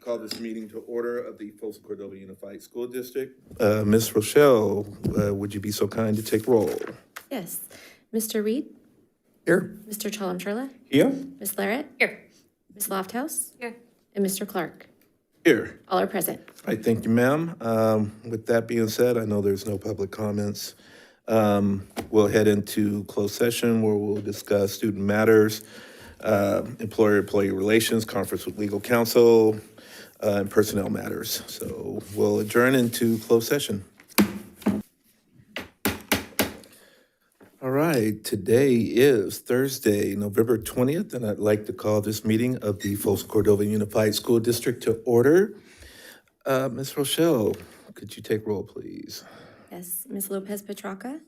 call this meeting to order of the Folsom Cordova Unified School District. Ms. Rochelle, would you be so kind to take roll? Yes. Mr. Reed? Here. Mr. Chalam-Churla? Here. Ms. Larrett? Here. Ms. Lofthouse? Here. And Mr. Clark? Here. All are present. All right, thank you, ma'am. With that being said, I know there's no public comments. We'll head into closed session where we'll discuss student matters, employer-employee relations, conference with legal counsel, and personnel matters. So we'll adjourn into closed session. All right, today is Thursday, November 20th, and I'd like to call this meeting of the Folsom Cordova Unified School District to order. Ms. Rochelle, could you take roll, please? Yes. Ms. Lopez-Petracca?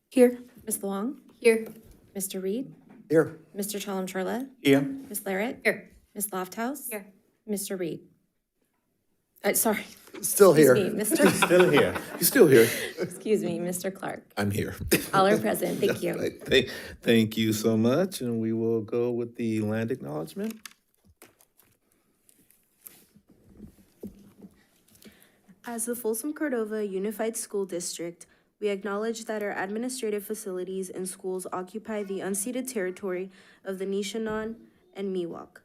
Here. Ms. Luong? Here. Mr. Reed? Here. Mr. Chalam-Churla? Here. Ms. Larrett? Here. Ms. Lofthouse? Here. Mr. Reed? Sorry. Still here. Excuse me, Mr. Still here. You still here? Excuse me, Mr. Clark. I'm here. All are present. Thank you. Right. Thank you so much, and we will go with the land acknowledgement. As the Folsom Cordova Unified School District, we acknowledge that our administrative facilities and schools occupy the unceded territory of the Nishanan and Miwok,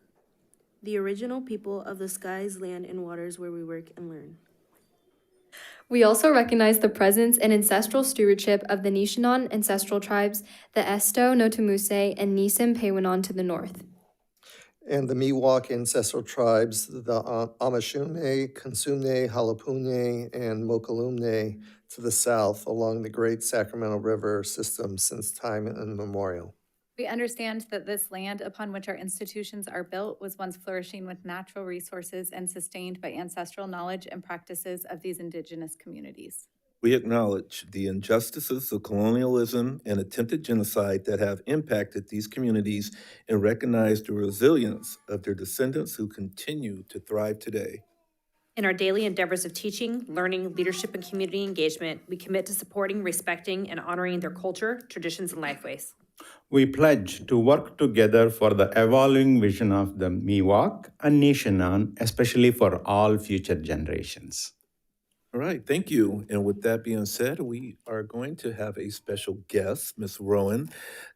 the original people of the skies, land, and waters where we work and learn. We also recognize the presence and ancestral stewardship of the Nishanan ancestral tribes, the Esto, Notumuse, and Nisim Pewanon to the north. And the Miwok ancestral tribes, the Amashune, Consumne, Halapune, and Mokalumne to the south along the Great Sacramento River system since time immemorial. We understand that this land upon which our institutions are built was once flourishing with natural resources and sustained by ancestral knowledge and practices of these indigenous communities. We acknowledge the injustices of colonialism and attempted genocide that have impacted these communities and recognize the resilience of their descendants who continue to thrive today. In our daily endeavors of teaching, learning, leadership, and community engagement, we commit to supporting, respecting, and honoring their culture, traditions, and lifeways. We pledge to work together for the evolving vision of the Miwok and Nishanan, especially for all future generations. All right, thank you. And with that being said, we are going to have a special guest, Ms. Rowan,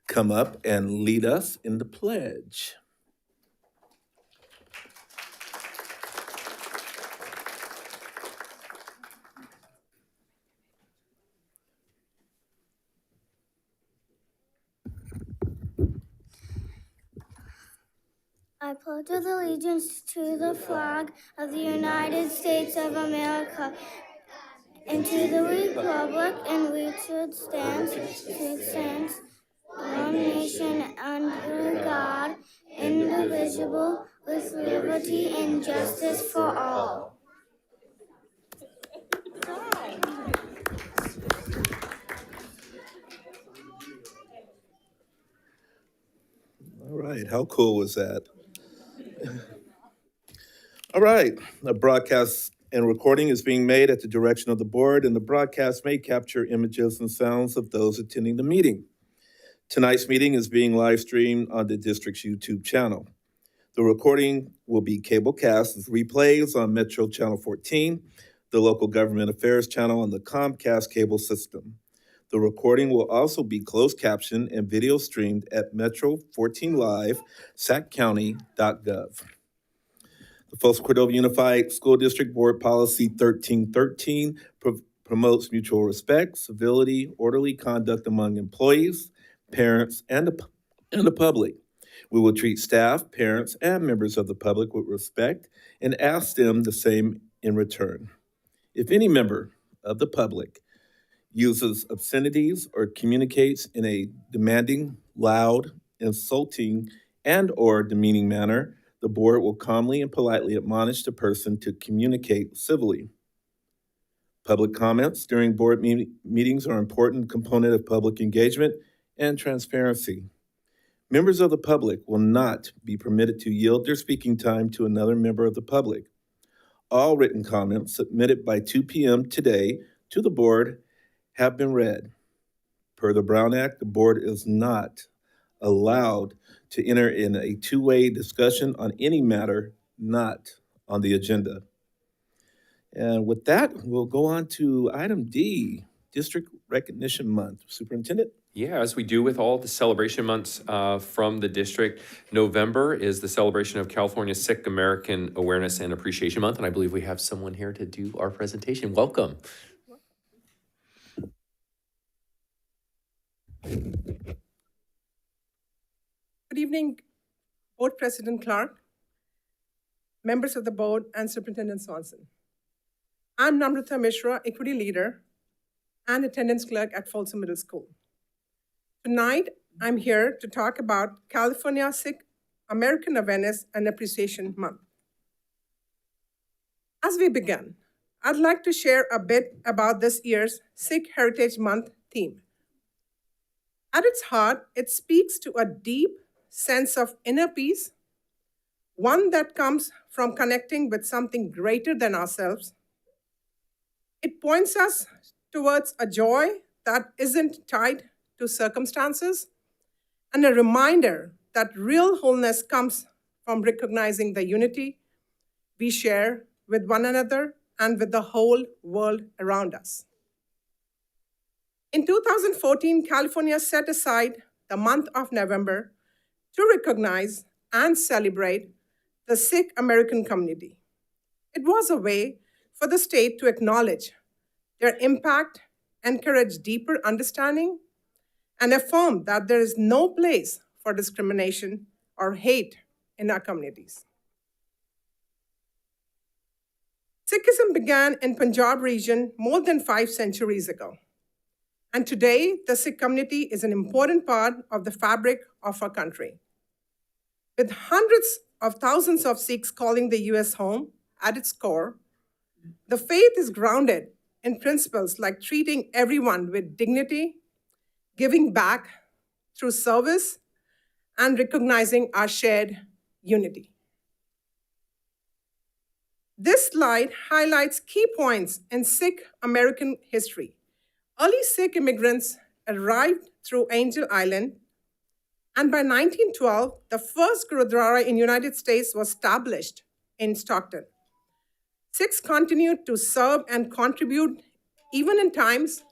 come up and lead us in the pledge. I pledge allegiance to the flag of the United States of America and to the republic in which it stands, one nation under God, indivisible, with liberty and justice for all. All right, how cool was that? All right, a broadcast and recording is being made at the direction of the board, and the broadcast may capture images and sounds of those attending the meeting. Tonight's meeting is being live streamed on the district's YouTube channel. The recording will be cablecast with replays on Metro Channel 14, the local government affairs channel, and the Comcast cable system. The recording will also be closed captioned and video streamed at Metro 14 Live, saccounty.gov. The Folsom Cordova Unified School District Board Policy 1313 promotes mutual respect, civility, orderly conduct among employees, parents, and the public. We will treat staff, parents, and members of the public with respect and ask them the same in return. If any member of the public uses obscenities or communicates in a demanding, loud, insulting, and/or demeaning manner, the board will calmly and politely admonish the person to communicate civilly. Public comments during board meetings are an important component of public engagement and transparency. Members of the public will not be permitted to yield their speaking time to another member of the public. All written comments submitted by 2 p.m. today to the board have been read. Per the Brown Act, the board is not allowed to enter in a two-way discussion on any matter not on the agenda. And with that, we'll go on to item D, District Recognition Month. Superintendent? Yeah, as we do with all the celebration months from the district, November is the celebration of California Sikh American Awareness and Appreciation Month, and I believe we have someone here to do our presentation. Welcome. Good evening, Board President Clark, members of the board, and Superintendent Swanson. I'm Namrata Mishra, Equity Leader and Attendance Clerk at Folsom Middle School. Tonight, I'm here to talk about California Sikh American Awareness and Appreciation Month. As we begin, I'd like to share a bit about this year's Sikh Heritage Month theme. At its heart, it speaks to a deep sense of inner peace, one that comes from connecting with something greater than ourselves. It points us towards a joy that isn't tied to circumstances, and a reminder that real wholeness comes from recognizing the unity we share with one another and with the whole world around us. In 2014, California set aside the month of November to recognize and celebrate the Sikh American community. It was a way for the state to acknowledge their impact, encourage deeper understanding, and affirm that there is no place for discrimination or hate in our communities. Sikhism began in Punjab region more than 5 centuries ago. And today, the Sikh community is an important part of the fabric of our country. With hundreds of thousands of Sikhs calling the US home at its core, the faith is grounded in principles like treating everyone with dignity, giving back through service, and recognizing our shared unity. This slide highlights key points in Sikh American history. Early Sikh immigrants arrived through Angel Island, and by 1912, the first Gurudwara in the United States was established in Stockton. Sikhs continued to serve and contribute even in times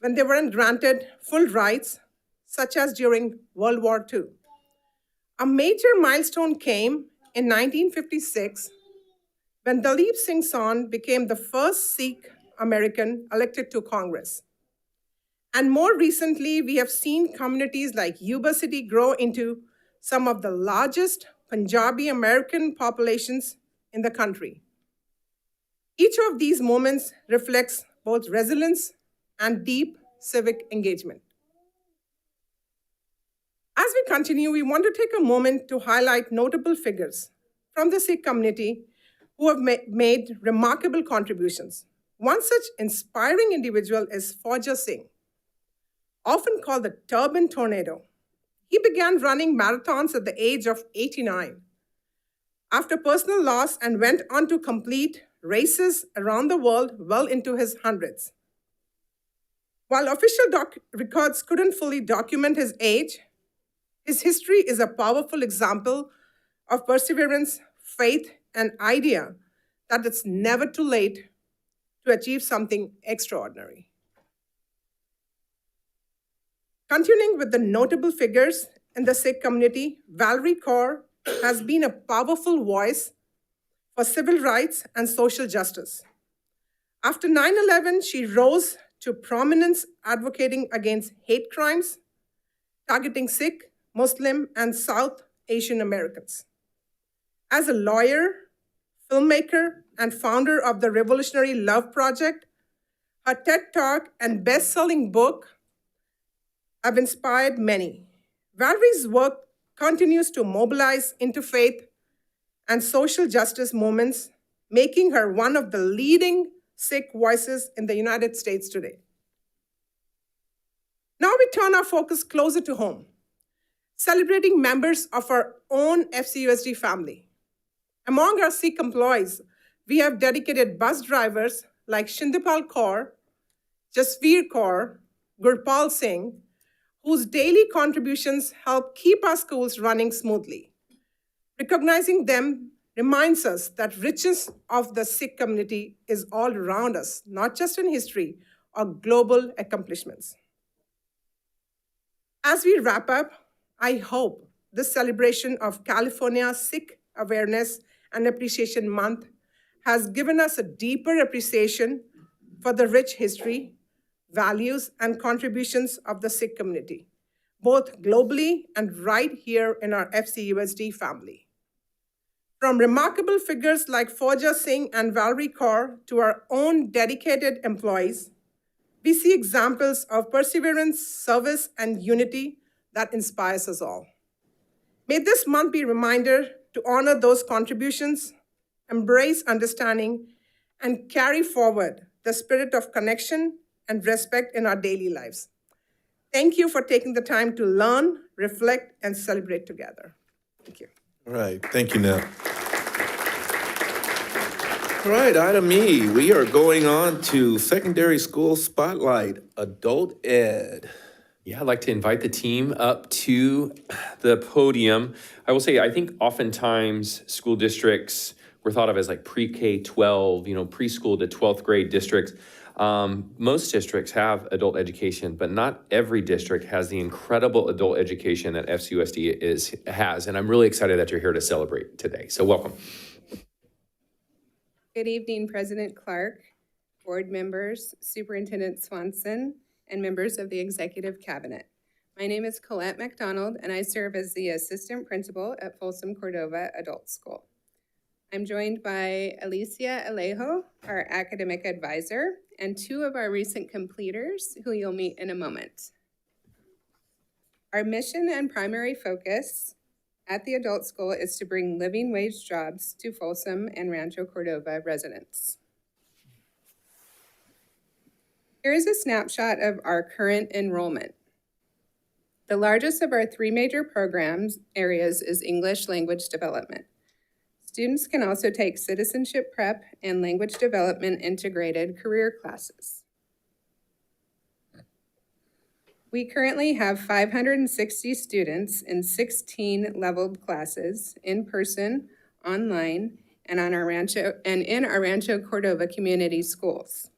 when they weren't granted full rights, such as during World War II. A major milestone came in 1956 when Dalip Singh Sahni became the first Sikh American elected to Congress. And more recently, we have seen communities like Yuba City grow into some of the largest Punjabi American populations in the country. Each of these moments reflects both resilience and deep civic engagement. As we continue, we want to take a moment to highlight notable figures from the Sikh community who have made remarkable contributions. One such inspiring individual is Fauja Singh, often called the Turban Tornado. He began running marathons at the age of 89 after personal loss and went on to complete races around the world well into his hundreds. While official records couldn't fully document his age, his history is a powerful example of perseverance, faith, and idea that it's never too late to achieve something extraordinary. Continuing with the notable figures in the Sikh community, Valerie Kaur has been a powerful voice for civil rights and social justice. After 9/11, she rose to prominence advocating against hate crimes, targeting Sikh, Muslim, and South Asian Americans. As a lawyer, filmmaker, and founder of the Revolutionary Love Project, her TED Talk and best-selling book have inspired many. Valerie's work continues to mobilize interfaith and social justice movements, making her one of the leading Sikh voices in the United States today. Now we turn our focus closer to home, celebrating members of our own FCUSD family. Among our Sikh employees, we have dedicated bus drivers like Shindipal Kaur, Jasveer Kaur, Gurpal Singh, whose daily contributions help keep our schools running smoothly. Recognizing them reminds us that richness of the Sikh community is all around us, not just in history or global accomplishments. As we wrap up, I hope this celebration of California Sikh Awareness and Appreciation Month has given us a deeper appreciation for the rich history, values, and contributions of the Sikh community, both globally and right here in our FCUSD family. From remarkable figures like Fauja Singh and Valerie Kaur to our own dedicated employees, we see examples of perseverance, service, and unity that inspires us all. May this month be a reminder to honor those contributions, embrace understanding, and carry forward the spirit of connection and respect in our daily lives. Thank you for taking the time to learn, reflect, and celebrate together. Thank you. All right, thank you, Nell. All right, item E, we are going on to Secondary School Spotlight, Adult Ed. Yeah, I'd like to invite the team up to the podium. I will say, I think oftentimes school districts were thought of as like pre-K 12, preschool to 12th grade districts. Most districts have adult education, but not every district has the incredible adult education that FCUSD has. And I'm really excited that you're here to celebrate today. So welcome. Good evening, President Clark, board members, Superintendent Swanson, and members of the Executive Cabinet. My name is Colette McDonald, and I serve as the Assistant Principal at Folsom Cordova Adult School. I'm joined by Alicia Alejo, our Academic Advisor, and two of our recent completers who you'll meet in a moment. Our mission and primary focus at the adult school is to bring living wage jobs to Folsom and Rancho Cordova residents. Here is a snapshot of our current enrollment. The largest of our three major programs areas is English language development. Students can also take citizenship prep and language development integrated career classes. We currently have 560 students in 16 leveled classes in person, online, and in our Rancho Cordova community schools.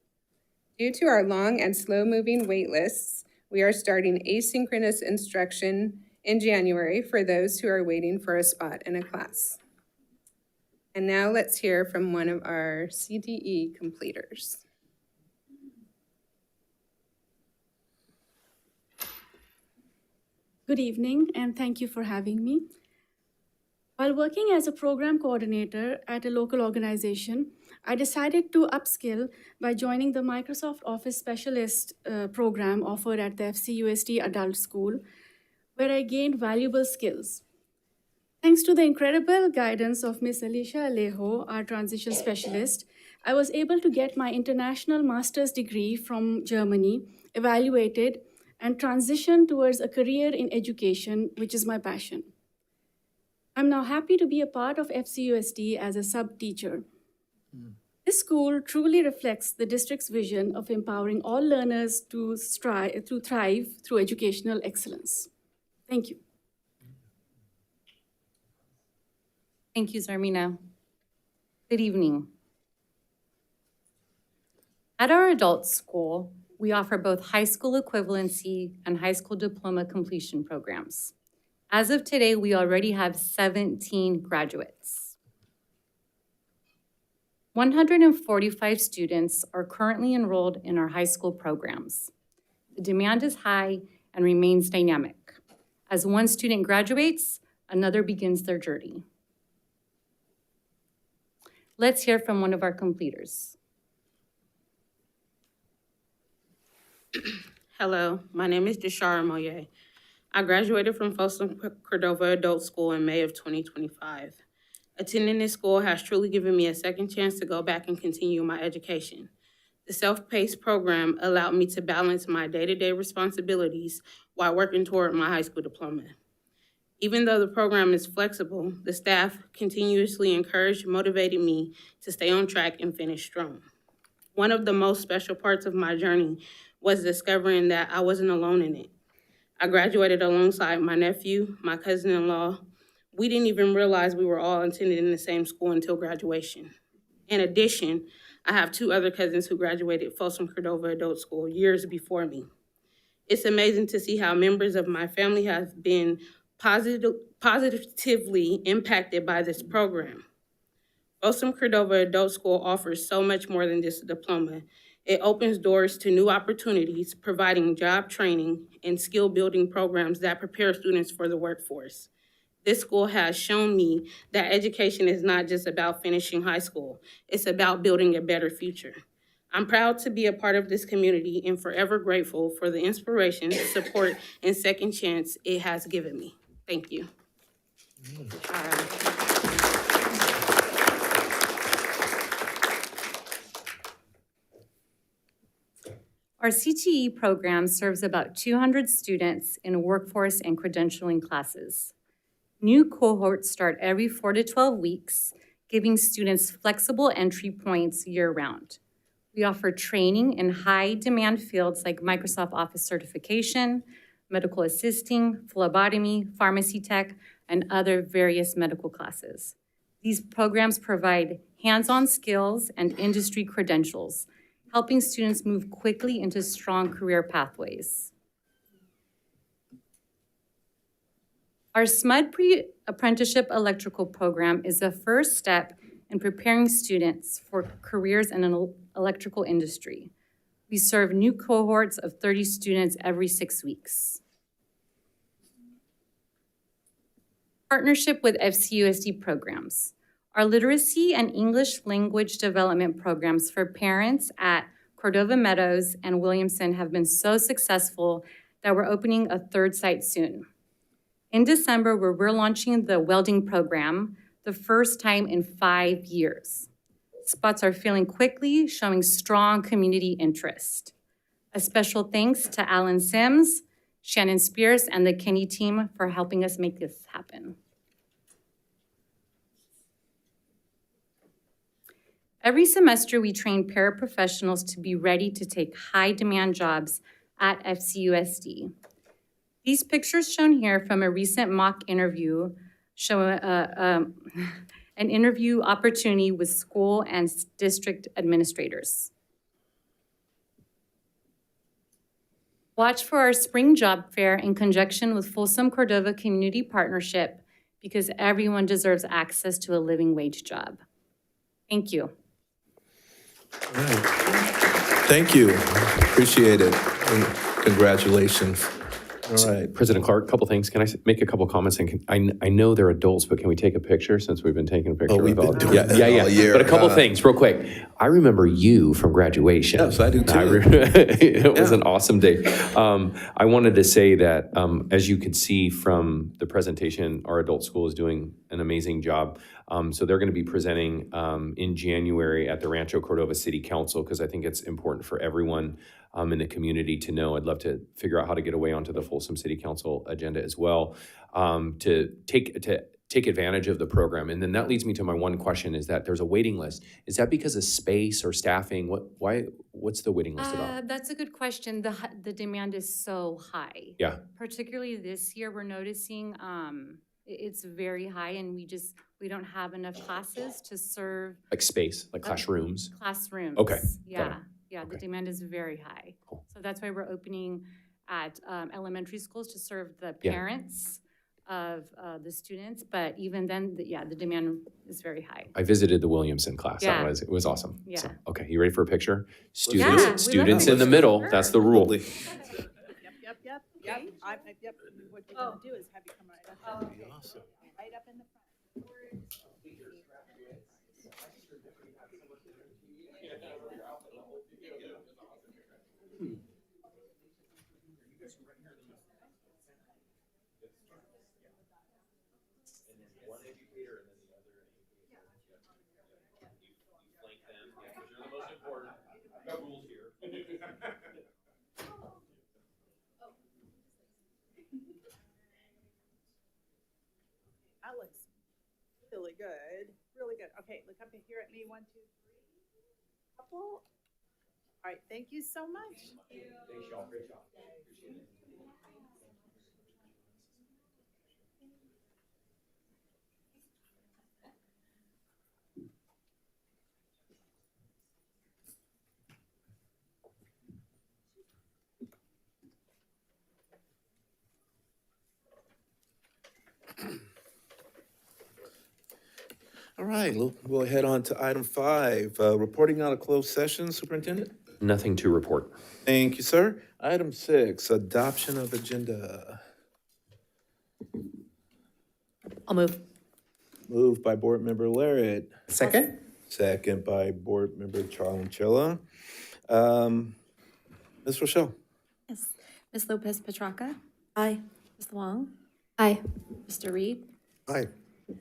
Due to our long and slow-moving wait lists, we are starting asynchronous instruction in January for those who are waiting for a spot in a class. And now let's hear from one of our CTE completers. Good evening, and thank you for having me. While working as a program coordinator at a local organization, I decided to upskill by joining the Microsoft Office Specialist program offered at the FCUSD Adult School, where I gained valuable skills. Thanks to the incredible guidance of Ms. Alicia Alejo, our transition specialist, I was able to get my international master's degree from Germany, evaluated, and transition towards a career in education, which is my passion. I'm now happy to be a part of FCUSD as a sub-teacher. This school truly reflects the district's vision of empowering all learners to thrive through educational excellence. Thank you. Thank you, Zarmina. Good evening. At our adult school, we offer both high school equivalency and high school diploma completion programs. As of today, we already have 17 graduates. 145 students are currently enrolled in our high school programs. The demand is high and remains dynamic. As one student graduates, another begins their journey. Let's hear from one of our completers. Hello, my name is Jashara Moye. I graduated from Folsom Cordova Adult School in May of 2025. Attending this school has truly given me a second chance to go back and continue my education. The self-paced program allowed me to balance my day-to-day responsibilities while working toward my high school diploma. Even though the program is flexible, the staff continuously encouraged and motivated me to stay on track and finish strong. One of the most special parts of my journey was discovering that I wasn't alone in it. I graduated alongside my nephew, my cousin-in-law, We didn't even realize we were all attending the same school until graduation. In addition, I have 2 other cousins who graduated Folsom Cordova Adult School years before me. It's amazing to see how members of my family have been positively impacted by this program. Folsom Cordova Adult School offers so much more than just a diploma. It opens doors to new opportunities, providing job training and skill-building programs that prepare students for the workforce. This school has shown me that education is not just about finishing high school. It's about building a better future. I'm proud to be a part of this community and forever grateful for the inspiration, support, and second chance it has given me. Thank you. Our CTE program serves about 200 students in workforce and credentialing classes. New cohorts start every 4 to 12 weeks, giving students flexible entry points year-round. We offer training in high-demand fields like Microsoft Office certification, medical assisting, phlebotomy, pharmacy tech, and other various medical classes. These programs provide hands-on skills and industry credentials, helping students move quickly into strong career pathways. Our SMUD pre-apprenticeship electrical program is the first step in preparing students for careers in an electrical industry. We serve new cohorts of 30 students every 6 weeks. Partnership with FCUSD programs. Our literacy and English language development programs for parents at Cordova Meadows and Williamson have been so successful that we're opening a 3rd site soon. In December, we're launching the welding program, the first time in 5 years. Spots are filling quickly, showing strong community interest. A special thanks to Alan Sims, Shannon Spears, and the Kinney team for helping us make this happen. Every semester, we train paraprofessionals to be ready to take high-demand jobs at FCUSD. These pictures shown here from a recent mock interview show an interview opportunity with school and district administrators. Watch for our spring job fair in conjunction with Folsom Cordova Community Partnership because everyone deserves access to a living wage job. Thank you. All right. Thank you. Appreciate it. And congratulations. All right. President Clark, a couple things. Can I make a couple comments? And I know they're adults, but can we take a picture since we've been taking a picture? We've been doing yeah. all year. But a couple things real quick. I remember you from graduation. Yes, I do too. It was an awesome day. I wanted to say that as you could see from the presentation, our adult school is doing an amazing job. So they're going to be presenting in January at the Rancho Cordova City Council because I think it's important for everyone in the community to know. I'd love to figure out how to get away onto the Folsom City Council agenda as well to take advantage of the program. And then that leads me to my one question is that there's a waiting list. Is that because of space or staffing? What's the waiting list about? That's a good question. The demand is so high. Yeah. Particularly this year, we're noticing it's very high and we don't have enough classes to serve. Like space, like classrooms? Classrooms. Okay. Yeah. Yeah, Okay. the demand is very high. Cool. So that's why we're opening at elementary schools to serve the parents of the students. But even then, the demand is very high. I visited the Williamson class. Yeah. It was awesome. Yeah. So, okay, you ready for a picture? Yeah, we Students love in the middle. That's the rule. Yep. What you're gonna do is have you come right up. Awesome. Right up in the front. That looks really good, really good. Okay, look up here at me, 1, 2, 3. Couple. All right, thank you so much. Thanks, y'all. Great job. Appreciate it. All right, we'll head on to item 5, reporting out of closed session, Superintendent. Nothing to report. Thank you, sir. Item 6, adoption of agenda. I'll move. Moved by Board Member Larrett, Second? second by Board Member Charles. Ms. Rochelle? Yes. Ms. Lopez Petracca? Aye. Ms. Long? Aye. Mr. Reed? Aye.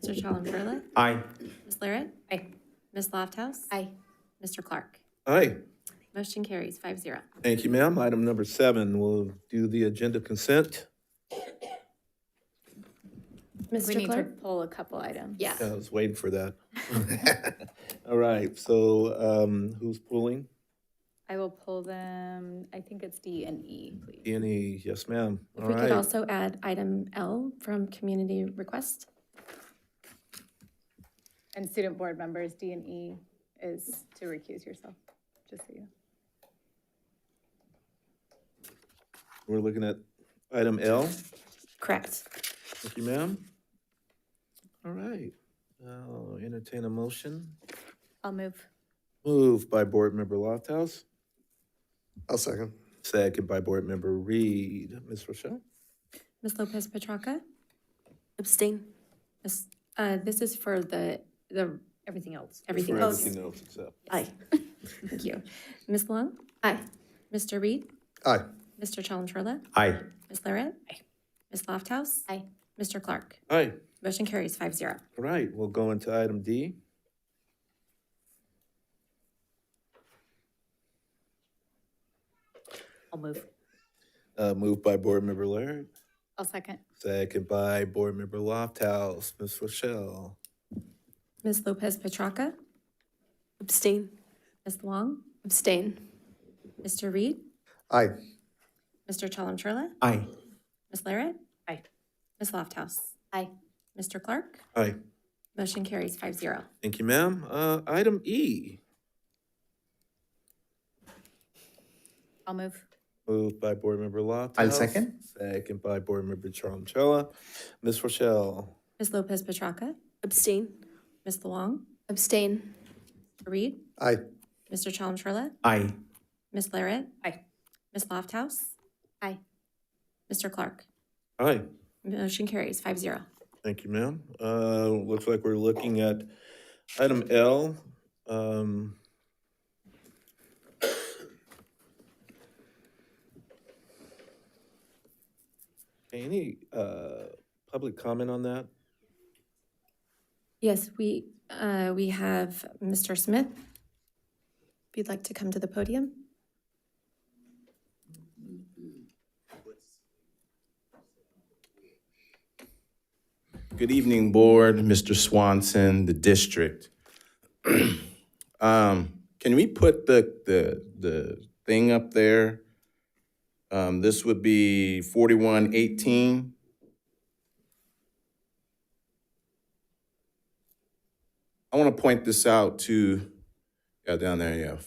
Mr. Chalem-Ferla? Aye. Ms. Larrett? Aye. Ms. Lofthouse? Aye. Mr. Clark? Aye. Motion carries 5-0. Thank you, ma'am. Item number 7, we'll do the agenda consent. We Mr. need to Clark? pull a couple items. Yeah. I was waiting for that. All right, so who's pulling? I will pull them, I think it's D and E, please. E&E, yes, ma'am. If All we could right. also add item L from community request. And student board members, D and E is to recuse yourself, just so you know. We're looking at item L. Correct. Thank you, ma'am. All right, I'll entertain a motion. I'll move. Moved by Board Member Lofthouse, I'll second. second by Board Member Reed. Ms. Rochelle? Ms. Lopez Petracca? Abstain. Ms. This is for the Everything else. everything For else. everything else except. Aye. Thank you. Ms. Long? Aye. Mr. Reed? Aye. Mr. Chalem-Ferla? Aye. Ms. Larrett? Ms. Lofthouse? Aye. Mr. Clark? Aye. Motion carries 5-0. All right, we'll go into item D. I'll move. Moved by Board Member Laird, I'll second. second by Board Member Lofthouse. Ms. Rochelle? Ms. Lopez Petracca? Abstain. Ms. Long? Abstain. Mr. Reed? Aye. Mr. Chalem-Ferla? Aye. Ms. Larrett? Aye. Ms. Lofthouse? Aye. Mr. Clark? Aye. Motion carries 5-0. Thank you, ma'am. Item E. I'll move. Moved by Board Member Lofthouse. I'll second. Second by Board Member Charles. Ms. Rochelle? Ms. Lopez Petracca? Abstain. Ms. Long? Abstain. Mr. Reed? Aye. Mr. Chalem-Ferla? Aye. Ms. Larrett? Aye. Ms. Lofthouse? Aye. Mr. Clark? Aye. Motion carries 5-0. Thank you, ma'am. Looks like we're looking at item L. Any public comment on that? Yes, we have Mr. Smith. If you'd like to come to the podium. Good evening, Board, Mr. Swanson, the district. Can we put the thing up there? This would be 4118. I want to point this out to, down there, yeah.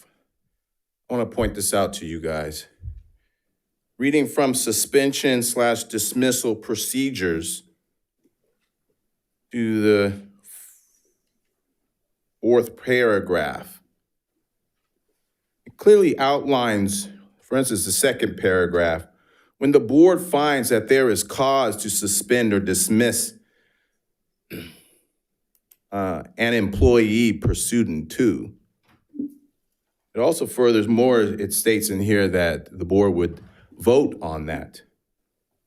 I want to point this out to you guys. Reading from suspension/dismissal procedures to the fourth paragraph. It clearly outlines, for instance, the second paragraph, when the board finds that there is cause to suspend or dismiss an employee pursuant to. It also furthers more, it states in here that the board would vote on that.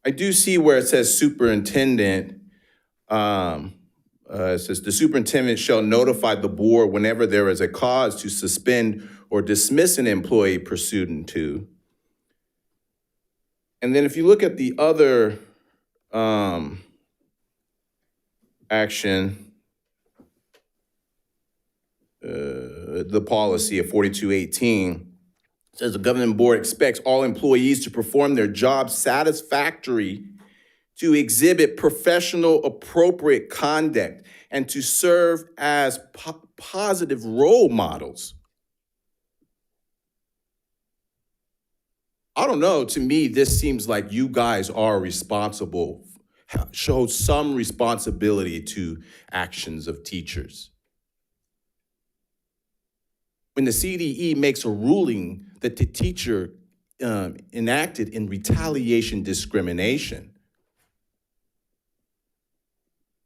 I do see where it says superintendent, it says the superintendent shall notify the board whenever there is a cause to suspend or dismiss an employee pursuant to. And then if you look at the other action, the policy of 4218, says the governing board expects all employees to perform their job satisfactory, to exhibit professional appropriate conduct, and to serve as positive role models. I don't know, to me, this seems like you guys are responsible, show some responsibility to actions of teachers. when the CDE makes a ruling that the teacher enacted in retaliation discrimination.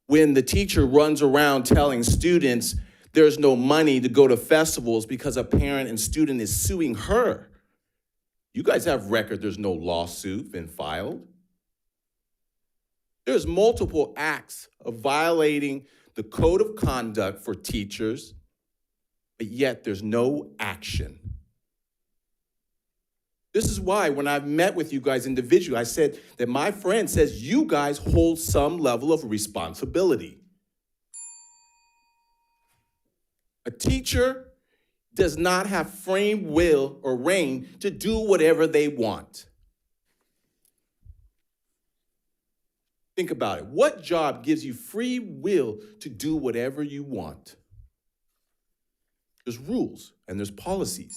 When the teacher runs around telling students there's no money to go to festivals because a parent and student is suing her. You guys have record there's no lawsuit been filed. There's multiple acts of violating the code of conduct for teachers, but yet there's no action. This is why when I've met with you guys individually, I said that my friend says you guys hold some level of responsibility. A teacher does not have free will or reign to do whatever they want. Think about it. What job gives you free will to do whatever you want? There's rules and there's policies,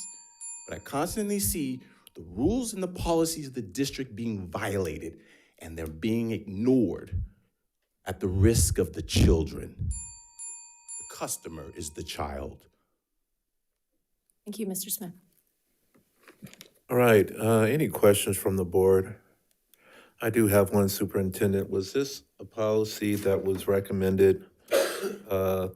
but I constantly see the rules and the policies of the district being violated, and they're being ignored at the risk of the children. The customer is the child. Thank you, Mr. Smith. All right, any questions from the board? I do have one, Superintendent. Was this a policy that was recommended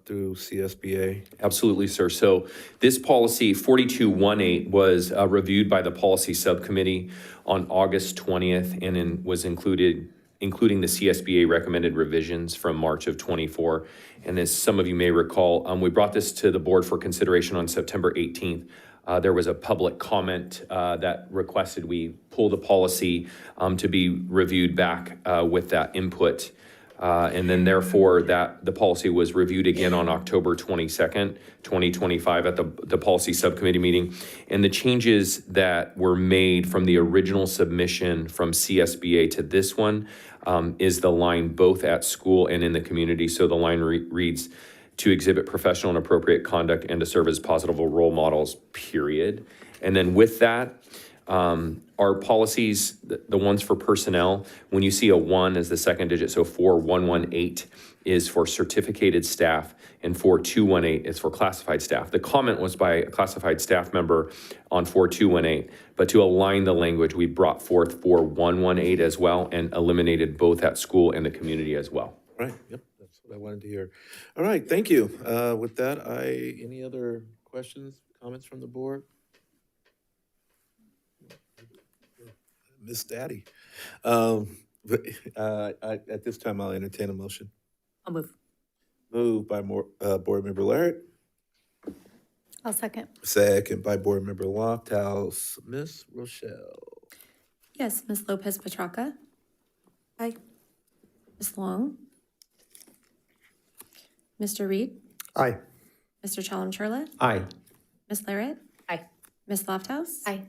through CSBA? Absolutely, sir. So this policy 4218 was reviewed by the policy subcommittee on August 20th and including the CSBA recommended revisions from March of 24. And as some of you may recall, we brought this to the board for consideration on September 18th. There was a public comment that requested we pull the policy to be reviewed back with that input. And then therefore the policy was reviewed again on October 22nd, 2025 at the policy subcommittee meeting. And the changes that were made from the original submission from CSBA to this one is the line both at school and in the community. So the line reads, to exhibit professional and appropriate conduct and to serve as positive role models, period. And then with that, our policies, the ones for personnel, when you see a 1 as the second digit, so 4118 is for certificated staff and 4218 is for classified staff. The comment was by a classified staff member on 4218, but to align the language, we brought forth 4118 as well and eliminated both at school and the community as well. Right, yep, that's what I wanted to hear. All right, thank you. With that, any other questions, comments from the board? Miss Daddy. At this time, I'll entertain a motion. I'll move. Moved by Board Member Laird, I'll second. second by Board Member Lofthouse. Miss Rochelle. Yes, Ms. Lopez Petracca. Aye. Ms. Long. Mr. Reed. Aye. Mr. Chalem-Churla. Aye. Ms. Larrett. Aye. Ms. Lofthouse. Aye.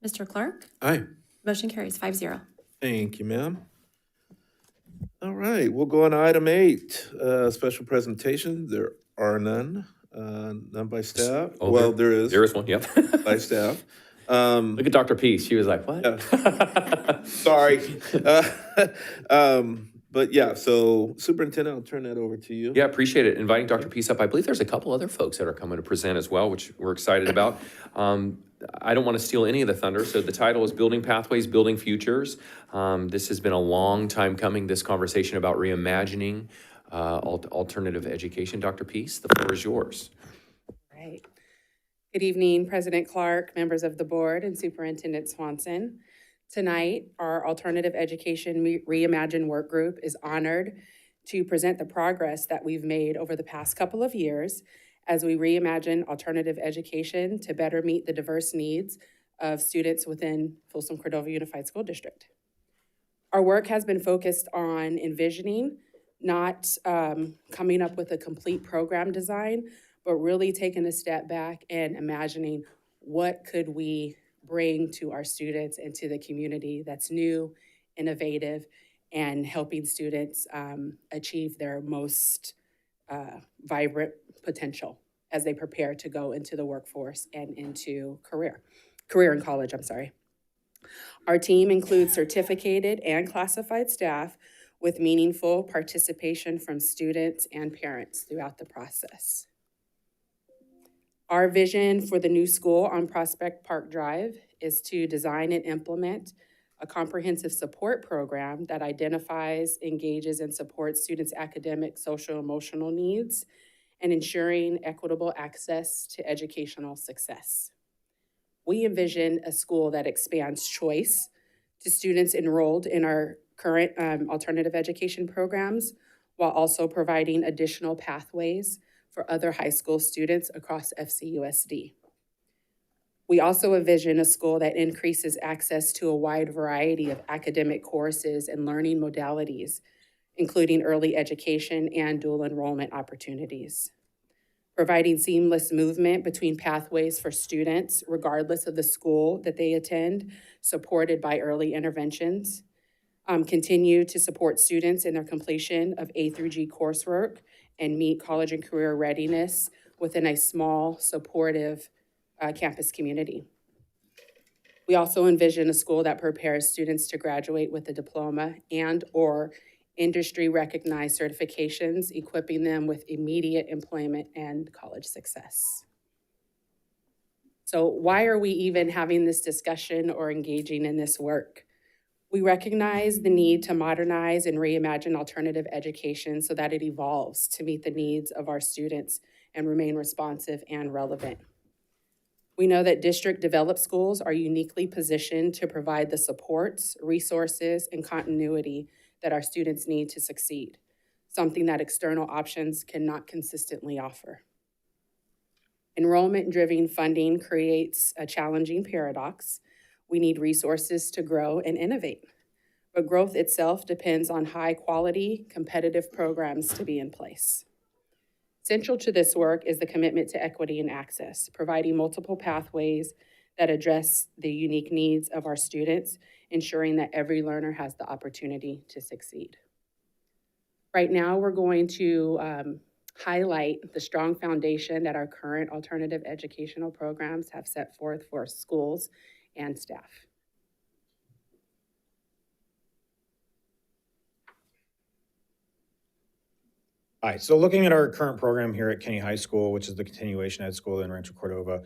Mr. Clark. Aye. Motion carries 5-0. Thank you, ma'am. All right, we'll go on to item 8, special presentation. There are none, none by staff. Oh, Well, there is. There is one, yep. By staff. Look at Dr. Peace. She was like, what? Yeah. Sorry. But yeah, so Superintendent, I'll turn that over to you. Yeah, appreciate it. Inviting Dr. Peace up. I believe there's a couple other folks that are coming to present as well, which we're excited about. I don't want to steal any of the thunder. So the title is Building Pathways, Building Futures. This has been a long time coming, this conversation about reimagining alternative education. Dr. Peace, the floor is yours. Right. Good evening, President Clark, members of the board, and Superintendent Swanson. Tonight, our Alternative Education Reimagine Work Group is honored to present the progress that we've made over the past couple of years as we reimagine alternative education to better meet the diverse needs of students within Folsom Cordova Unified School District. Our work has been focused on envisioning, not coming up with a complete program design, but really taking a step back and imagining what could we bring to our students and to the community that's new, innovative, and helping students achieve their most vibrant potential as they prepare to go into the workforce and into career and college, I'm sorry. Our team includes certificated and classified staff with meaningful participation from students and parents throughout the process. Our vision for the new school on Prospect Park Drive is to design and implement a comprehensive support program that identifies, engages, and supports students' academic, social, emotional needs, and ensuring equitable access to educational success. We envision a school that expands choice to students enrolled in our current alternative education programs, while also providing additional pathways for other high school students across FCUSD. We also envision a school that increases access to a wide variety of academic courses and learning modalities, including early education and dual enrollment opportunities, providing seamless movement between pathways for students, regardless of the school that they attend, supported by early interventions, continue to support students in their completion of A through G coursework and meet college and career readiness within a small, supportive campus community. We also envision a school that prepares students to graduate with a diploma and/or industry-recognized certifications, equipping them with immediate employment and college success. So why are we even having this discussion or engaging in this work? We recognize the need to modernize and reimagine alternative education so that it evolves to meet the needs of our students and remain responsive and relevant. We know that district-developed schools are uniquely positioned to provide the supports, resources, and continuity that our students need to succeed, something that external options cannot consistently offer. Enrollment-driven funding creates a challenging paradox. We need resources to grow and innovate, but growth itself depends on high-quality, competitive programs to be in place. Central to this work is the commitment to equity and access, providing multiple pathways that address the unique needs of our students, ensuring that every learner has the opportunity to succeed. Right now, we're going to highlight the strong foundation that our current alternative educational programs have set forth for schools and staff. All right, so looking at our current program here at Kenny High School, which is the continuation ed school in Rancho Cordova,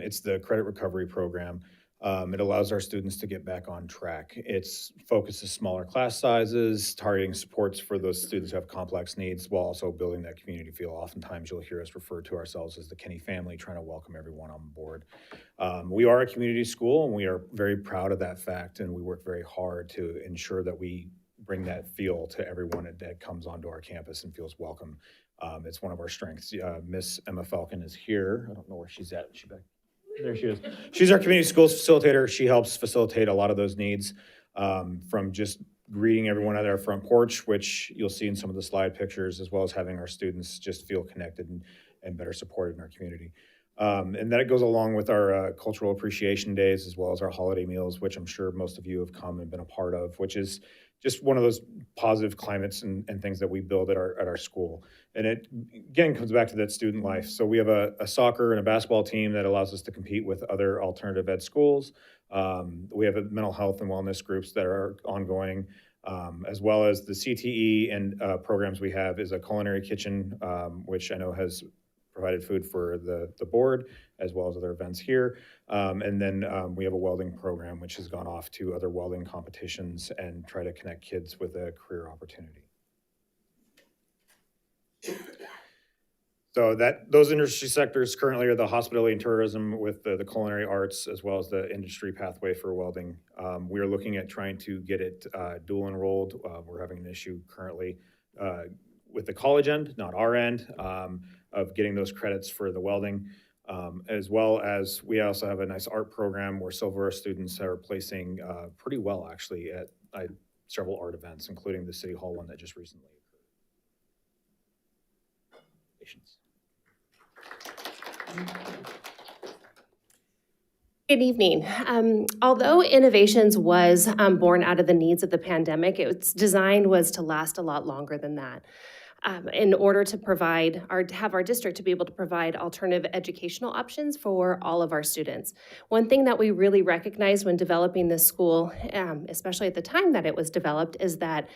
it's the credit recovery program. It allows our students to get back on track. It's focuses smaller class sizes, targeting supports for those students who have complex needs, while also building that community feel. Oftentimes you'll hear us refer to ourselves as the Kenny family, trying to welcome everyone on board. We are a community school, and we are very proud of that fact, and we work very hard to ensure that we bring that feel to everyone that comes onto our campus and feels welcome. It's one of our strengths. Miss Emma Falcon is here. I don't know where she's at. She back? There she is. She's our community schools facilitator. She helps facilitate a lot of those needs, from just greeting everyone at our front porch, which you'll see in some of the slide pictures, as well as having our students just feel connected and better supported in our community. And that goes along with our cultural appreciation days, as well as our holiday meals, which I'm sure most of you have come and been a part of, which is just one of those positive climates and things that we build at our school. And it, again, comes back to that student life. So we have a soccer and a basketball team that allows us to compete with other alternative ed schools. We have a mental health and wellness groups that are ongoing, as well as the CTE and programs we have is a culinary kitchen, which I know has provided food for the board, as well as other events here. And then we have a welding program, which has gone off to other welding competitions and try to connect kids with a career opportunity. So those industry sectors currently are the hospitality and tourism with the culinary arts, as well as the industry pathway for welding. We are looking at trying to get it dual enrolled. We're having an issue currently with the college end, not our end, of getting those credits for the welding, as well as we also have a nice art program where Silver students are placing pretty well, actually, at several art events, including the City Hall one that just recently occurred. Good evening. Although Innovations was born out of the needs of the pandemic, its design was to last a lot longer than that. In order to provide have our district to be able to provide alternative educational options for all of our students. One thing that we really recognized when developing this school, especially at the time that it was developed, is that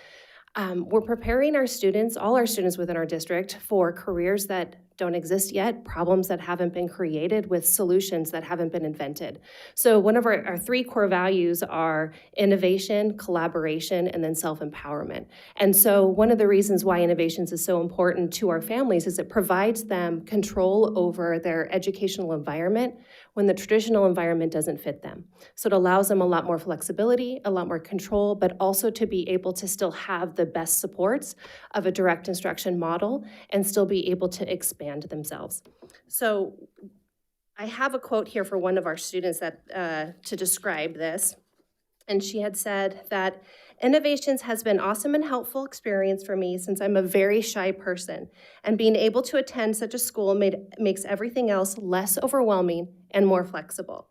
we're preparing our students, all our students within our district, for careers that don't exist yet, problems that haven't been created with solutions that haven't been invented. So one of our three core values are innovation, collaboration, and then self-empowerment. And so one of the reasons why innovations is so important to our families is it provides them control over their educational environment when the traditional environment doesn't fit them. So it allows them a lot more flexibility, a lot more control, but also to be able to still have the best supports of a direct instruction model and still be able to expand themselves. So I have a quote here for one of our students that to describe this. And she had said that innovations has been awesome and helpful experience for me since I'm a very shy person. And being able to attend such a school makes everything else less overwhelming and more flexible.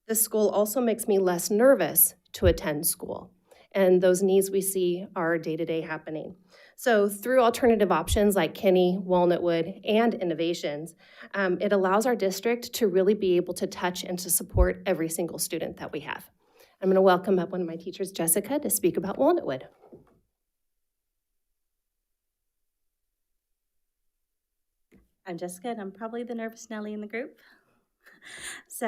This school also makes me less nervous to attend school. And those needs we see are day-to-day happening. So through alternative options like Kinney, Walnutwood, and innovations, it allows our district to really be able to touch and to support every single student that we have. I'm going to welcome up one of my teachers, Jessica, to speak about Walnutwood. I'm Jessica, and I'm probably the nervous Nelly in the group. So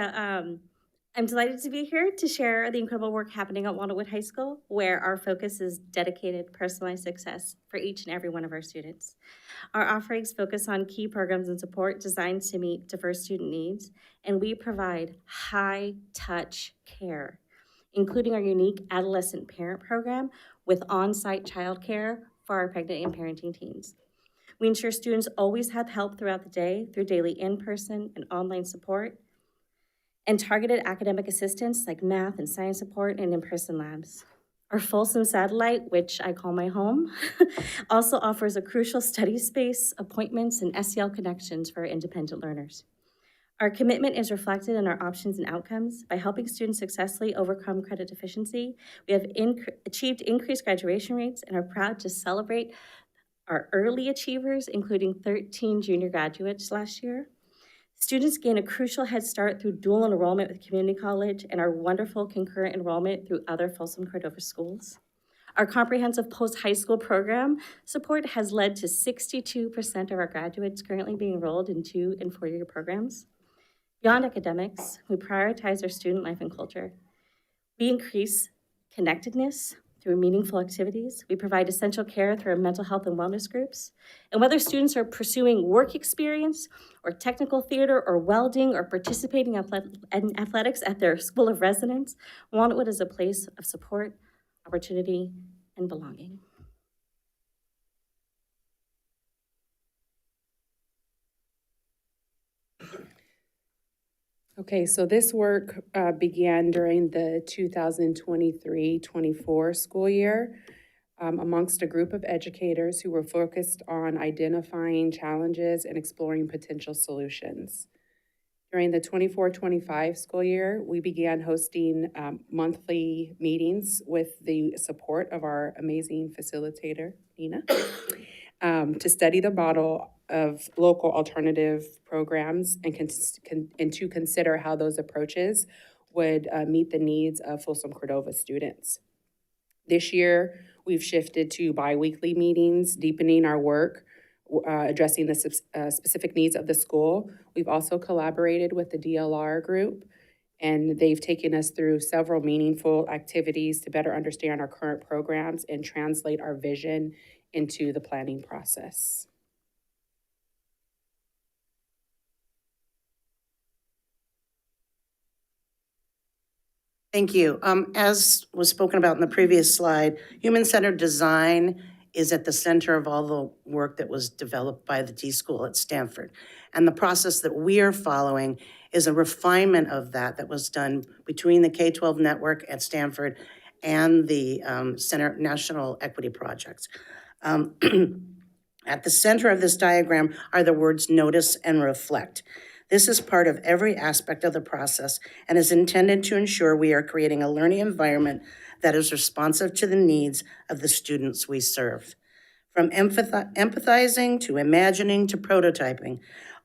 I'm delighted to be here to share the incredible work happening at Walnutwood High School, where our focus is dedicated, personalized success for each and every one of our students. Our offerings focus on key programs and support designed to meet diverse student needs, and we provide high-touch care, including our unique adolescent parent program with on-site childcare for our pregnant and parenting teens. We ensure students always have help throughout the day through daily in-person and online support, and targeted academic assistance like math and science support and in-person labs. Our Folsom satellite, which I call my home, also offers a crucial study space, appointments, and SEL connections for independent learners. Our commitment is reflected in our options and outcomes. By helping students successfully overcome credit deficiency, we have achieved increased graduation rates and are proud to celebrate our early achievers, including 13 junior graduates last year. Students gain a crucial head start through dual enrollment with community college and our wonderful concurrent enrollment through other Folsom Cordova schools. Our comprehensive post-high school program support has led to 62% of our graduates currently being enrolled in 2- and 4-year programs. Beyond academics, we prioritize our student life and culture. We increase connectedness through meaningful activities. We provide essential care through our mental health and wellness groups. And whether students are pursuing work experience or technical theater or welding or participating in athletics at their school of residence, Walnutwood is a place of support, opportunity, and belonging. Okay, so this work began during the 2023-24 school year amongst a group of educators who were focused on identifying challenges and exploring potential solutions. During the 24-25 school year, we began hosting monthly meetings with the support of our amazing facilitator, Nina, to study the model of local alternative programs and to consider how those approaches would meet the needs of Folsom Cordova students. This year, we've shifted to bi-weekly meetings, deepening our work, addressing the specific needs of the school. We've also collaborated with the DLR group, and they've taken us through several meaningful activities to better understand our current programs and translate our vision into the planning process. Thank you. As was spoken about in the previous slide, human-centered design is at the center of all the work that was developed by the D School at Stanford. And the process that we are following is a refinement of that was done between the K-12 network at Stanford and the Center National Equity Projects. At the center of this diagram are the words notice and reflect. This is part of every aspect of the process and is intended to ensure we are creating a learning environment that is responsive to the needs of the students we serve. From empathizing to imagining to prototyping,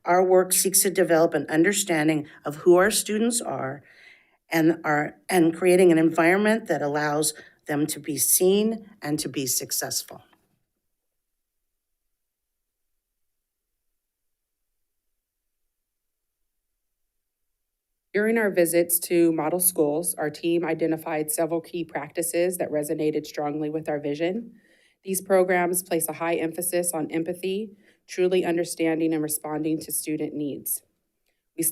our work seeks to develop an understanding of who our students are and creating an environment that allows them to be seen and to be successful. During our visits to model schools, our team identified several key practices that resonated strongly with our vision. These programs place a high emphasis on empathy, truly understanding and responding to student needs. We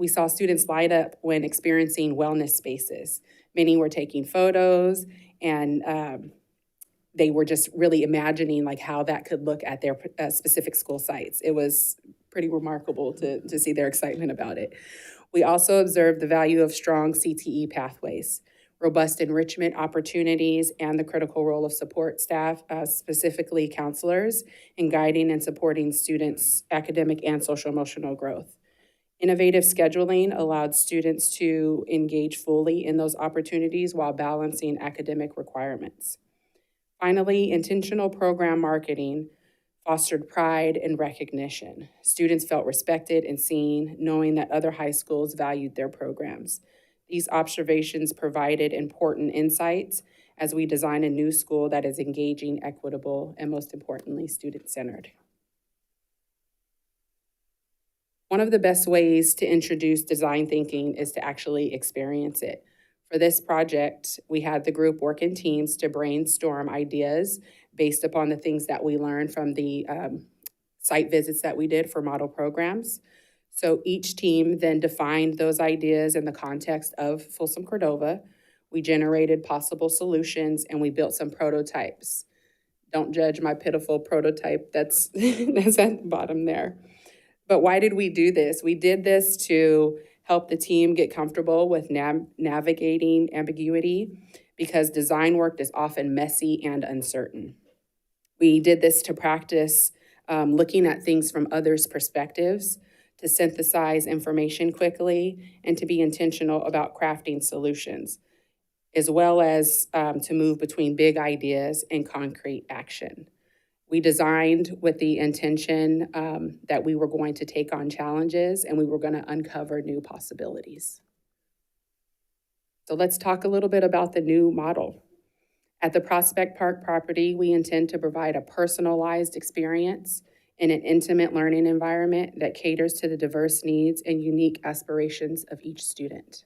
saw students light up when experiencing wellness spaces. Many were taking photos and they were just really imagining like how that could look at their specific school sites. It was pretty remarkable to see their excitement about it. We also observed the value of strong CTE pathways, robust enrichment opportunities, and the critical role of support staff, specifically counselors, in guiding and supporting students' academic and social-emotional growth. Innovative scheduling allowed students to engage fully in those opportunities while balancing academic requirements. Finally, intentional program marketing fostered pride and recognition. Students felt respected and seen, knowing that other high schools valued their programs. These observations provided important insights as we design a new school that is engaging, equitable, and most importantly, student-centered. One of the best ways to introduce design thinking is to actually experience it. For this project, we had the group work in teams to brainstorm ideas based upon the things that we learned from the site visits that we did for model programs. So each team then defined those ideas in the context of Folsom Cordova. We generated possible solutions and we built some prototypes. Don't judge my pitiful prototype that's, that's at the bottom there. But why did we do this? We did this to help the team get comfortable with navigating ambiguity because design work is often messy and uncertain. We did this to practice looking at things from others' perspectives, to synthesize information quickly, and to be intentional about crafting solutions, as well as to move between big ideas and concrete action. We designed with the intention that we were going to take on challenges and we were going to uncover new possibilities. So let's talk a little bit about the new model. At the Prospect Park property, we intend to provide a personalized experience in an intimate learning environment that caters to the diverse needs and unique aspirations of each student.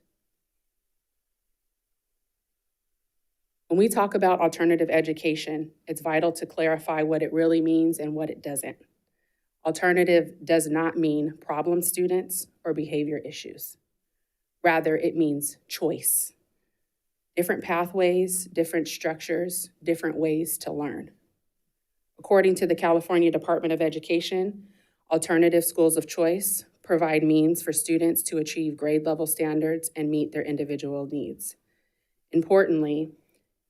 When we talk about alternative education, it's vital to clarify what it really means and what it doesn't. Alternative does not mean problem students or behavior issues. Rather, it means choice. Different pathways, different structures, different ways to learn. According to the California Department of Education, alternative schools of choice provide means for students to achieve grade level standards and meet their individual needs. Importantly,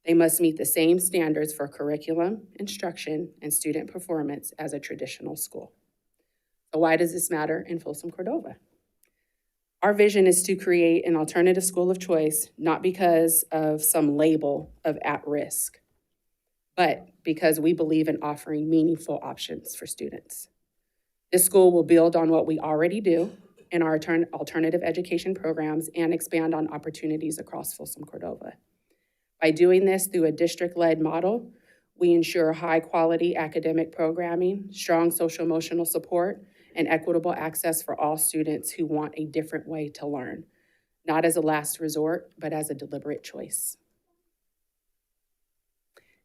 they must meet the same standards for curriculum, instruction, and student performance as a traditional school. So why does this matter in Folsom Cordova? Our vision is to create an alternative school of choice, not because of some label of at risk, but because we believe in offering meaningful options for students. This school will build on what we already do in our alternative education programs and expand on opportunities across Folsom Cordova. By doing this through a district-led model, we ensure high-quality academic programming, strong social-emotional support, and equitable access for all students who want a different way to learn, not as a last resort, but as a deliberate choice.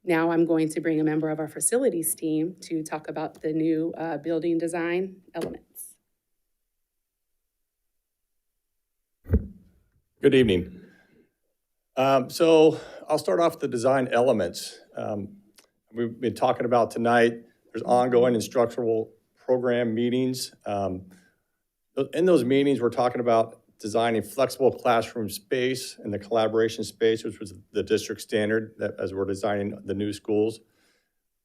Now I'm going to bring a member of our facilities team to talk about the new building design elements. Good evening. So I'll start off with the design elements. We've been talking about tonight, there's ongoing instructional program meetings. In those meetings, we're talking about designing flexible classroom space and the collaboration space, which was the district standard that as we're designing the new schools.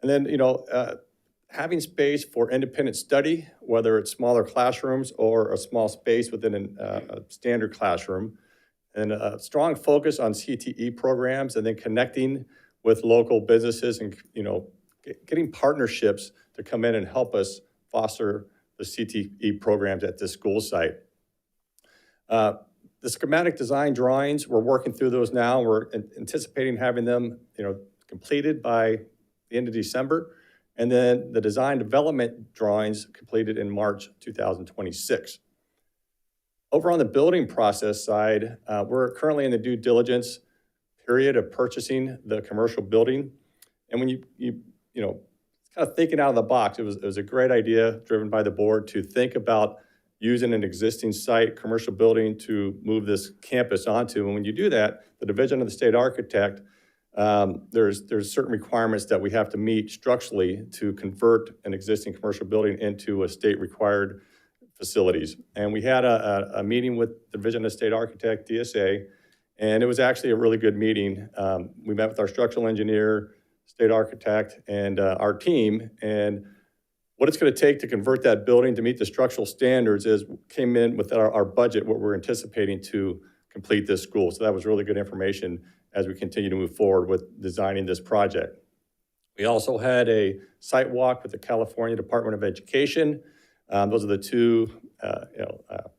And then, having space for independent study, whether it's smaller classrooms or a small space within a standard classroom. And a strong focus on CTE programs and then connecting with local businesses and, getting partnerships to come in and help us foster the CTE programs at this school site. The schematic design drawings, we're working through those now. We're anticipating having them, completed by the end of December. And then the design development drawings completed in March 2026. Over on the building process side, we're currently in the due diligence period of purchasing the commercial building. And when you know, kind of thinking out of the box, it was a great idea driven by the board to think about using an existing site, commercial building, to move this campus onto. And when you do that, the division of the state architect, there's certain requirements that we have to meet structurally to convert an existing commercial building into a state required facilities. And we had a meeting with the Division of State Architect, DSA, and it was actually a really good meeting. We met with our structural engineer, state architect, and our team. And what it's going to take to convert that building to meet the structural standards came in with our budget, what we're anticipating to complete this school. So that was really good information as we continue to move forward with designing this project. We also had a site walk with the California Department of Education. Those are the two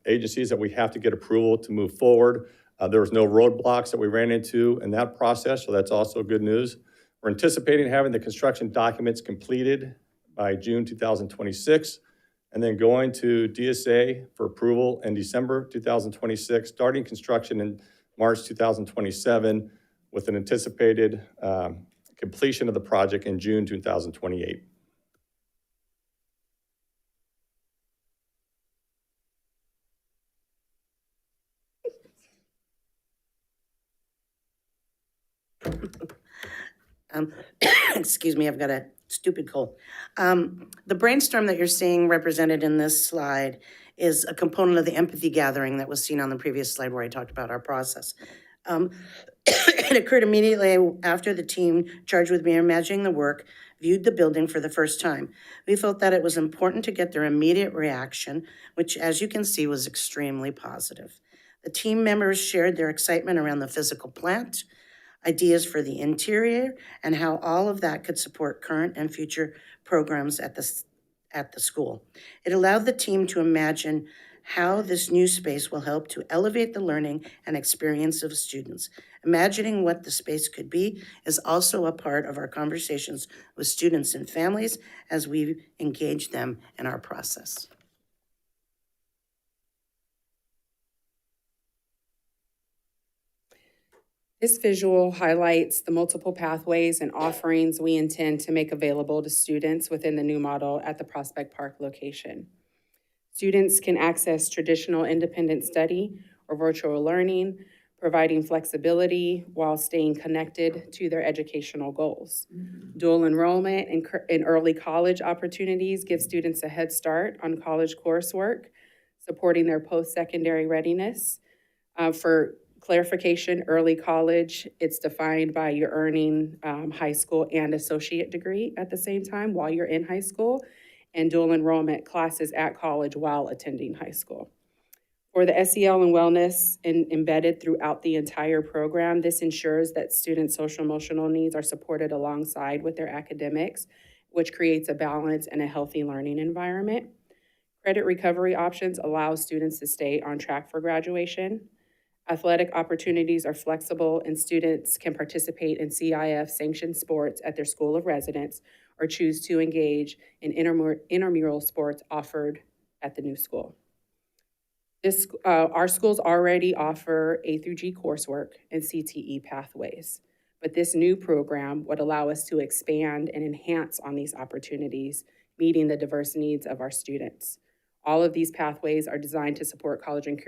agencies that we have to get approval to move forward. There was no roadblocks that we ran into in that process, so that's also good news. We're anticipating having the construction documents completed by June 2026, and then going to DSA for approval in December 2026, starting construction in March 2027, with an anticipated completion of the project in June 2028. Excuse me, I've got a stupid cold. The brainstorm that you're seeing represented in this slide is a component of the empathy gathering that was seen on the previous slide where I talked about our process. It occurred immediately after the team charged with me imagining the work viewed the building for the first time. We felt that it was important to get their immediate reaction, which, as you can see, was extremely positive. The team members shared their excitement around the physical plant, ideas for the interior, and how all of that could support current and future programs at the school. It allowed the team to imagine how this new space will help to elevate the learning and experience of students. Imagining what the space could be is also a part of our conversations with students and families as we engage them in our process. This visual highlights the multiple pathways and offerings we intend to make available to students within the new model at the Prospect Park location. Students can access traditional independent study or virtual learning, providing flexibility while staying connected to their educational goals. Dual enrollment and early college opportunities give students a head start on college coursework, supporting their post-secondary readiness. For clarification, early college, it's defined by you earning high school and associate degree at the same time while you're in high school, and dual enrollment classes at college while attending high school. For the SEL and wellness embedded throughout the entire program, this ensures that students' social emotional needs are supported alongside with their academics, which creates a balance and a healthy learning environment. Credit recovery options allow students to stay on track for graduation. Athletic opportunities are flexible, and students can participate in CIF-sanctioned sports at their school of residence or choose to engage in intramural sports offered at the new school. Our schools already offer A through G coursework and CTE pathways, but this new program would allow us to expand and enhance on these opportunities, meeting the diverse needs of our students. All of these pathways are designed to support college and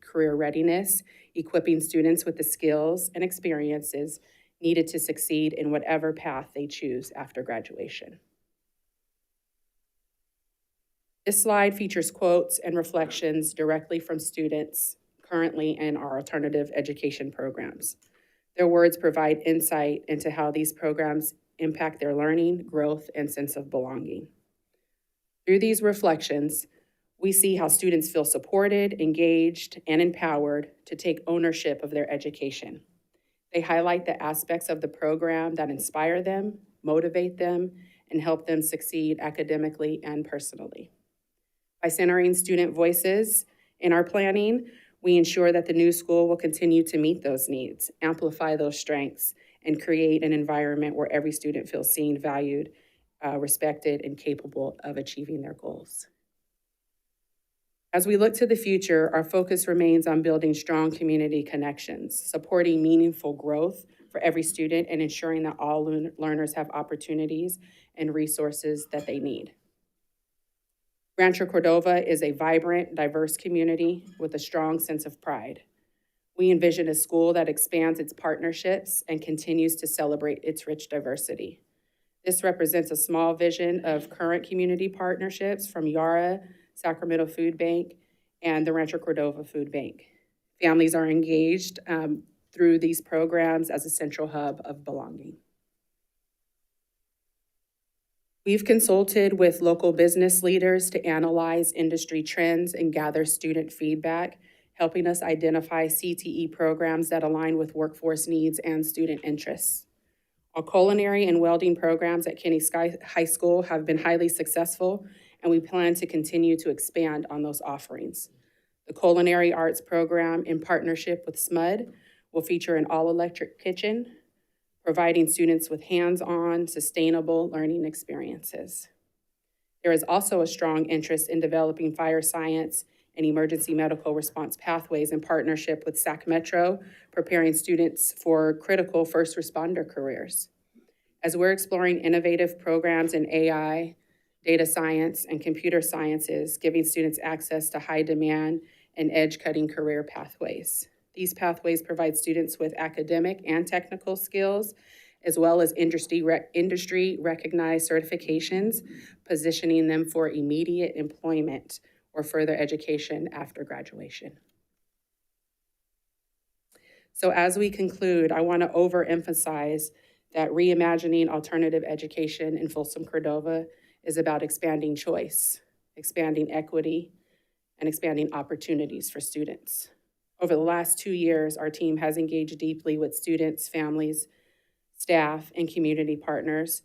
career readiness, equipping students with the skills and experiences needed to succeed in whatever path they choose after graduation. This slide features quotes and reflections directly from students currently in our alternative education programs. Their words provide insight into how these programs impact their learning, growth, and sense of belonging. Through these reflections, we see how students feel supported, engaged, and empowered to take ownership of their education. They highlight the aspects of the program that inspire them, motivate them, and help them succeed academically and personally. By centering student voices in our planning, we ensure that the new school will continue to meet those needs, amplify those strengths, and create an environment where every student feels seen, valued, respected, and capable of achieving their goals. As we look to the future, our focus remains on building strong community connections, supporting meaningful growth for every student, and ensuring that all learners have opportunities and resources that they need. Rancho Cordova is a vibrant, diverse community with a strong sense of pride. We envision a school that expands its partnerships and continues to celebrate its rich diversity. This represents a small vision of current community partnerships from Yara, Sacramento Food Bank, and the Rancho Cordova Food Bank. Families are engaged through these programs as a central hub of belonging. We've consulted with local business leaders to analyze industry trends and gather student feedback, helping us identify CTE programs that align with workforce needs and student interests. Our culinary and welding programs at Kenny High School have been highly successful, and we plan to continue to expand on those offerings. The Culinary Arts program, in partnership with SMUD, will feature an all-electric kitchen, providing students with hands-on, sustainable learning experiences. There is also a strong interest in developing fire science and emergency medical response pathways in partnership with Sac Metro, preparing students for critical first responder careers. As we're exploring innovative programs in AI, data science, and computer sciences, giving students access to high demand and edge-cutting career pathways. These pathways provide students with academic and technical skills, as well as industry-recognized certifications, positioning them for immediate employment or further education after graduation. So as we conclude, I want to overemphasize that reimagining alternative education in Folsom Cordova is about expanding choice, expanding equity, and expanding opportunities for students. Over the last 2 years, our team has engaged deeply with students, families, staff, and community partners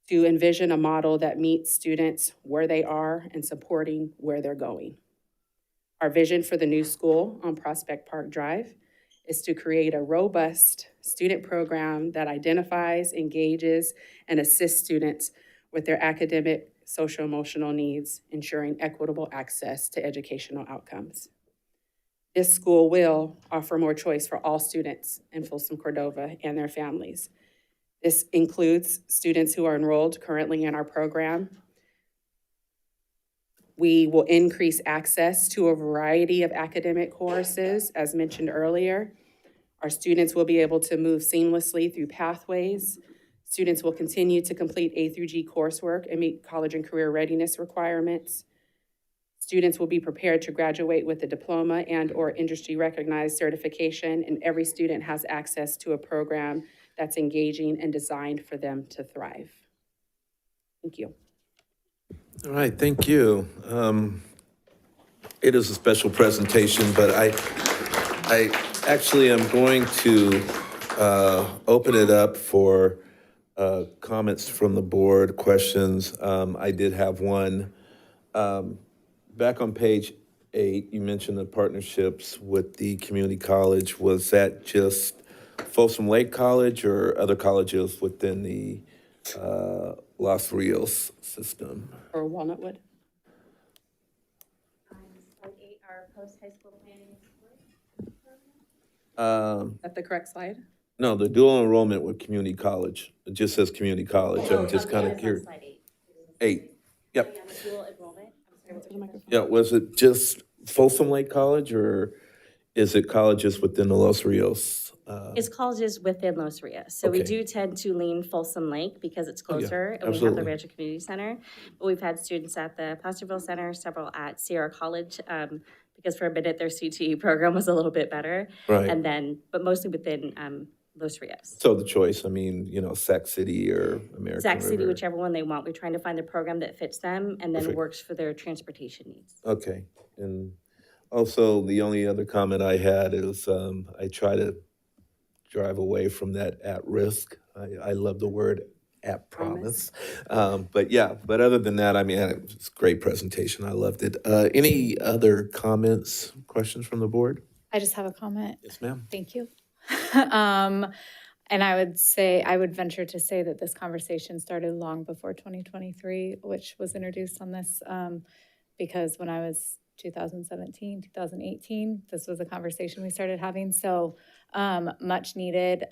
to envision a model that meets students where they are and supporting where they're going. Our vision for the new school on Prospect Park Drive is to create a robust student program that identifies, engages, and assists students with their academic, social-emotional needs, ensuring equitable access to educational outcomes. This school will offer more choice for all students in Folsom Cordova and their families. This includes students who are enrolled currently in our program. We will increase access to a variety of academic courses, as mentioned earlier. Our students will be able to move seamlessly through pathways. Students will continue to complete A through G coursework and meet college and career readiness requirements. Students will be prepared to graduate with a diploma and/or industry-recognized certification, and every student has access to a program that's engaging and designed for them to thrive. Thank you. All right, thank you. It is a special presentation, but I actually am going to open it up for comments from the board, questions. I did have one. Back on page 8, you mentioned the partnerships with the community college. Was that just Folsom Lake College or other colleges within the Los Rios system? Or Walnutwood? Our post-high school planning. Is that the correct slide? No, the dual enrollment with community college. It just says community college. I'm just kind of curious. 8. Yep. Dual enrollment. I'm sorry, what's Yeah, was it just Folsom Lake College or is it colleges within the Los Rios? It's colleges within Los Rios. So we Okay. do tend to lean Folsom Lake because it's Oh, yeah, closer, and we have absolutely. the Rancho Community Center. But we've had students at the Placerville Center, several at Sierra College, because for a minute their CTE program was a little bit better. Right. And then, but mostly within Los Rios. So the choice, I mean, Sac City or American Sac City, River. whichever one they want. We're trying to find the program that fits them and then Perfect. works for their transportation needs. Okay, and also the only other comment I had is I try to drive away from that at risk. I love the word at promise. But other than that, I mean, it's a great presentation. I loved it. Any other comments, questions from the board? I just have a comment. Yes, ma'am. Thank you. And I would venture to say that this conversation started long before 2023, which was introduced on this, because when I was 2017, 2018. This was a conversation we started having, so much needed.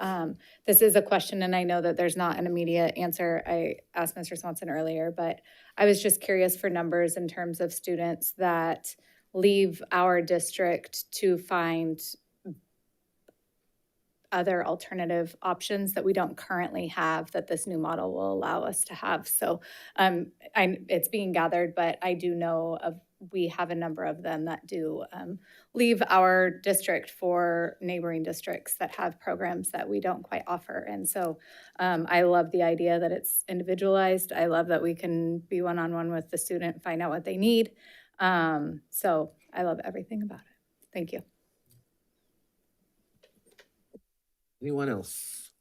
This is a question, and I know that there's not an immediate answer. I asked Mr. Swanson earlier, but I was just curious for numbers in terms of students that leave our district to find other alternative options that we don't currently have that this new model will allow us to have. So it's being gathered, but I do know we have a number of them that do leave our district for neighboring districts that have programs that we don't quite offer. And so I love the idea that it's individualized. I love that we can be one-on-one with the student, find out what they need. So I love everything about it. Thank you. Anyone else?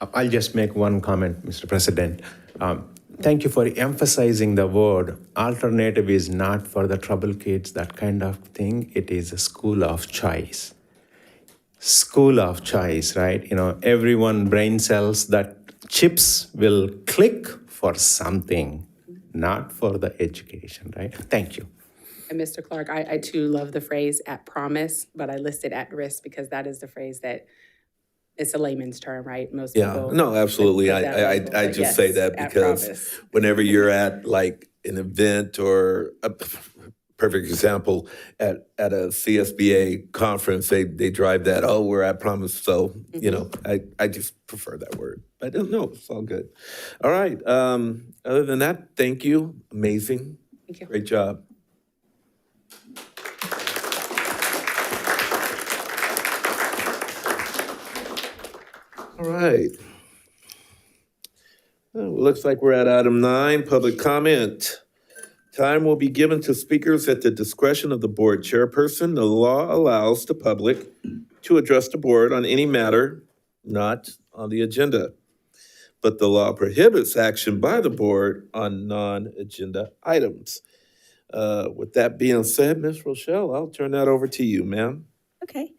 I'll just make one comment, Mr. President. Thank you for emphasizing the word alternative is not for the troubled kids, that kind of thing. It is a school of choice. School of choice, right? You know, everyone brain cells that chips will click for something, not for the education, right? Thank you. And Mr. Clark, I too love the phrase at promise, but I listed at risk because that is the phrase that it's a layman's term, right? Most people. No, absolutely. I just yes, say that because whenever you're at like an event or a perfect example at a CSBA conference, they drive that, oh, we're at promise. So, you know, I just prefer that word. I don't know. It's all good. All right. Other than that, thank you. Amazing. Thank you. Great job. All right. Looks like we're at item 9, public comment. Time will be given to speakers at the discretion of the board chairperson. The law allows the public to address the board on any matter not on the agenda, but the law prohibits action by the board on non-agenda items. With that being said, Ms. Rochelle, I'll turn that over to you, ma'am. Okay.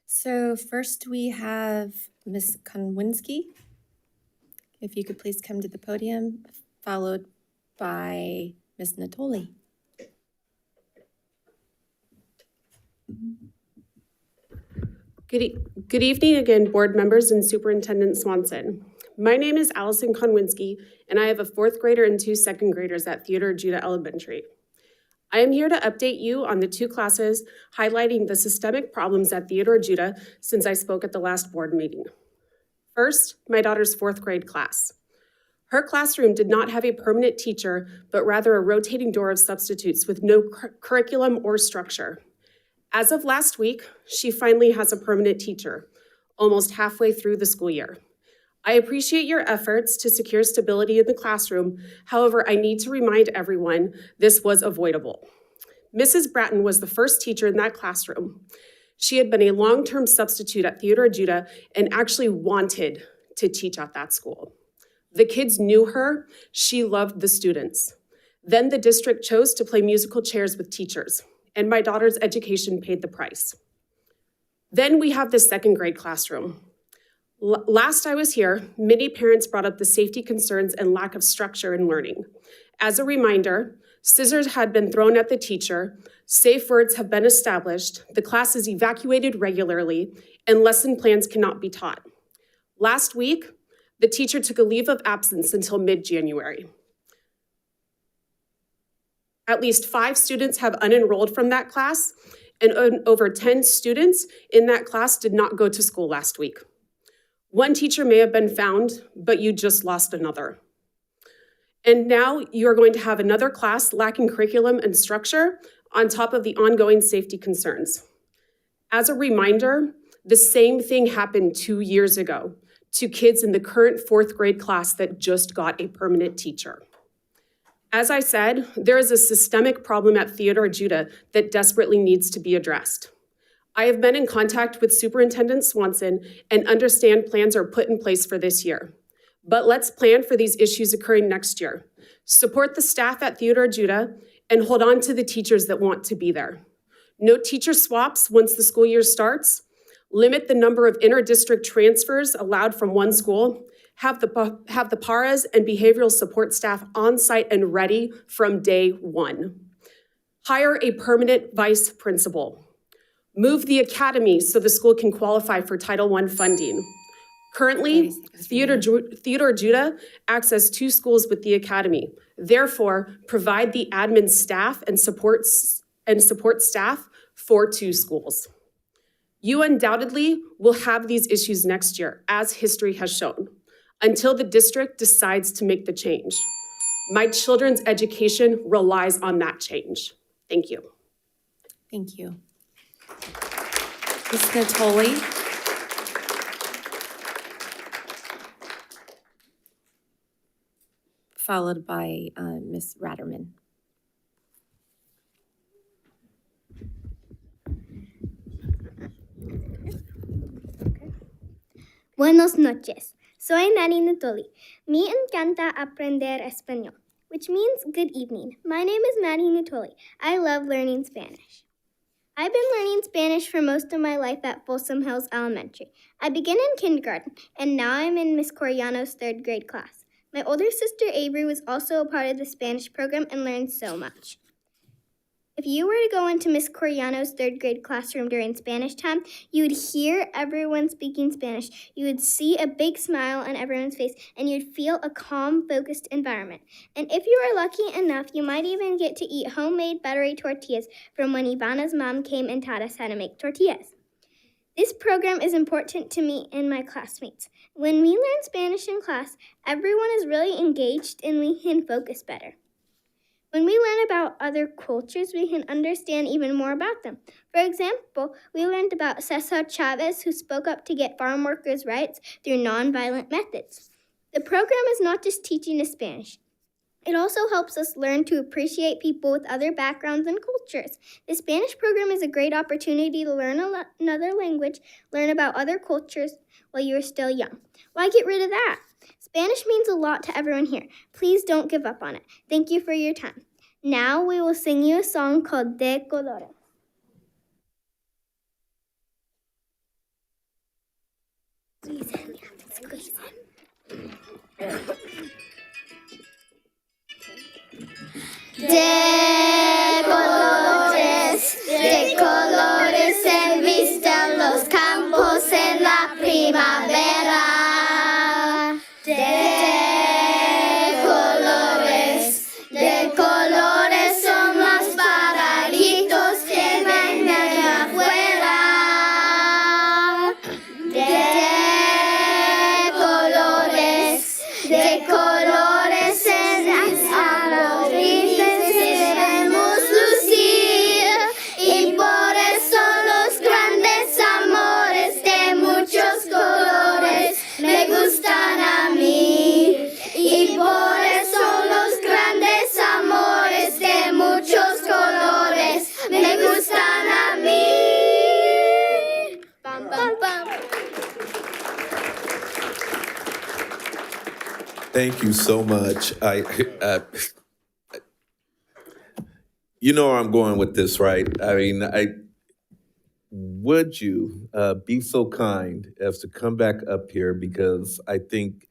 So first we have Ms. Konwinski. If you could please come to the podium, followed by Ms. Natoli. Good evening again, board members and Superintendent Swanson. My name is Allison Konwinski, and I have a 4th grader and 2 second graders at Theodore Judah Elementary. I am here to update you on the 2 classes highlighting the systemic problems at Theodore Judah since I spoke at the last board meeting. First, my daughter's 4th grade class. Her classroom did not have a permanent teacher, but rather a rotating door of substitutes with no curriculum or structure. As of last week, she finally has a permanent teacher, almost halfway through the school year. I appreciate your efforts to secure stability in the classroom. However, I need to remind everyone this was avoidable. Mrs. Bratton was the first teacher in that classroom. She had been a long-term substitute at Theodore Judah and actually wanted to teach at that school. The kids knew her. She loved the students. Then the district chose to play musical chairs with teachers, and my daughter's education paid the price. Then we have the 2nd grade classroom. Last I was here, many parents brought up the safety concerns and lack of structure in learning. As a reminder, scissors had been thrown at the teacher, safe words have been established, the class is evacuated regularly, and lesson plans cannot be taught. Last week, the teacher took a leave of absence until mid-January. At least 5 students have unenrolled from that class, and over 10 students in that class did not go to school last week. One teacher may have been found, but you just lost another. And now you are going to have another class lacking curriculum and structure on top of the ongoing safety concerns. As a reminder, the same thing happened 2 years ago to kids in the current 4th grade class that just got a permanent teacher. As I said, there is a systemic problem at Theodore Judah that desperately needs to be addressed. I have been in contact with Superintendent Swanson and understand plans are put in place for this year. But let's plan for these issues occurring next year. Support the staff at Theodore Judah and hold on to the teachers that want to be there. No teacher swaps once the school year starts. Limit the number of inter-district transfers allowed from one school. Have the paras and behavioral support staff on site and ready from day one. Hire a permanent vice principal. Move the academy so the school can qualify for Title I funding. Currently, Theodore Judah acts as 2 schools with the academy. Therefore, provide the admin staff and support staff for 2 schools. You undoubtedly will have these issues next year, as history has shown, until the district decides to make the change. My children's education relies on that change. Thank you. Thank you. Ms. Natoli. Followed by Ms. Ratterman. Buenos noches. Soy Nani Natoli. Me encanta aprender español, which means good evening. My name is Maddie Natoli. I love learning Spanish. I've been learning Spanish for most of my life at Folsom Hills Elementary. I began in kindergarten, and now I'm in Miss Coriano's 3rd grade class. My older sister Avery was also a part of the Spanish program and learned so much. If you were to go into Miss Coriano's 3rd grade classroom during Spanish time, you would hear everyone speaking Spanish. You would see a big smile on everyone's face, and you'd feel a calm, focused environment. And if you were lucky enough, you might even get to eat homemade buttery tortillas from when Ivana's mom came and taught us how to make tortillas. This program is important to me and my classmates. When we learn Spanish in class, everyone is really engaged and we can focus better. When we learn about other cultures, we can understand even more about them. For example, we learned about Cesar Chavez, who spoke up to get farm workers' rights through nonviolent methods. The program is not just teaching us Spanish. It also helps us learn to appreciate people with other backgrounds and cultures. The Spanish program is a great opportunity to learn another language, learn about other cultures while you are still young. Why get rid of that? Spanish means a lot to everyone here. Please don't give up on it. Thank you for your time. Now we will sing you a song called De Colores. De colores se visten los campos en la primavera. De colores son los pajaritos que ven de afuera. De colores en las árboles debemos lucir. Y por eso los grandes amores de muchos colores me gustan a mí. Y por eso los grandes amores de muchos colores me gustan a mí. Bam, bam, bam. Thank you so much. You know where I'm going with this, right? I mean, would you be so kind as to come back up here, because I think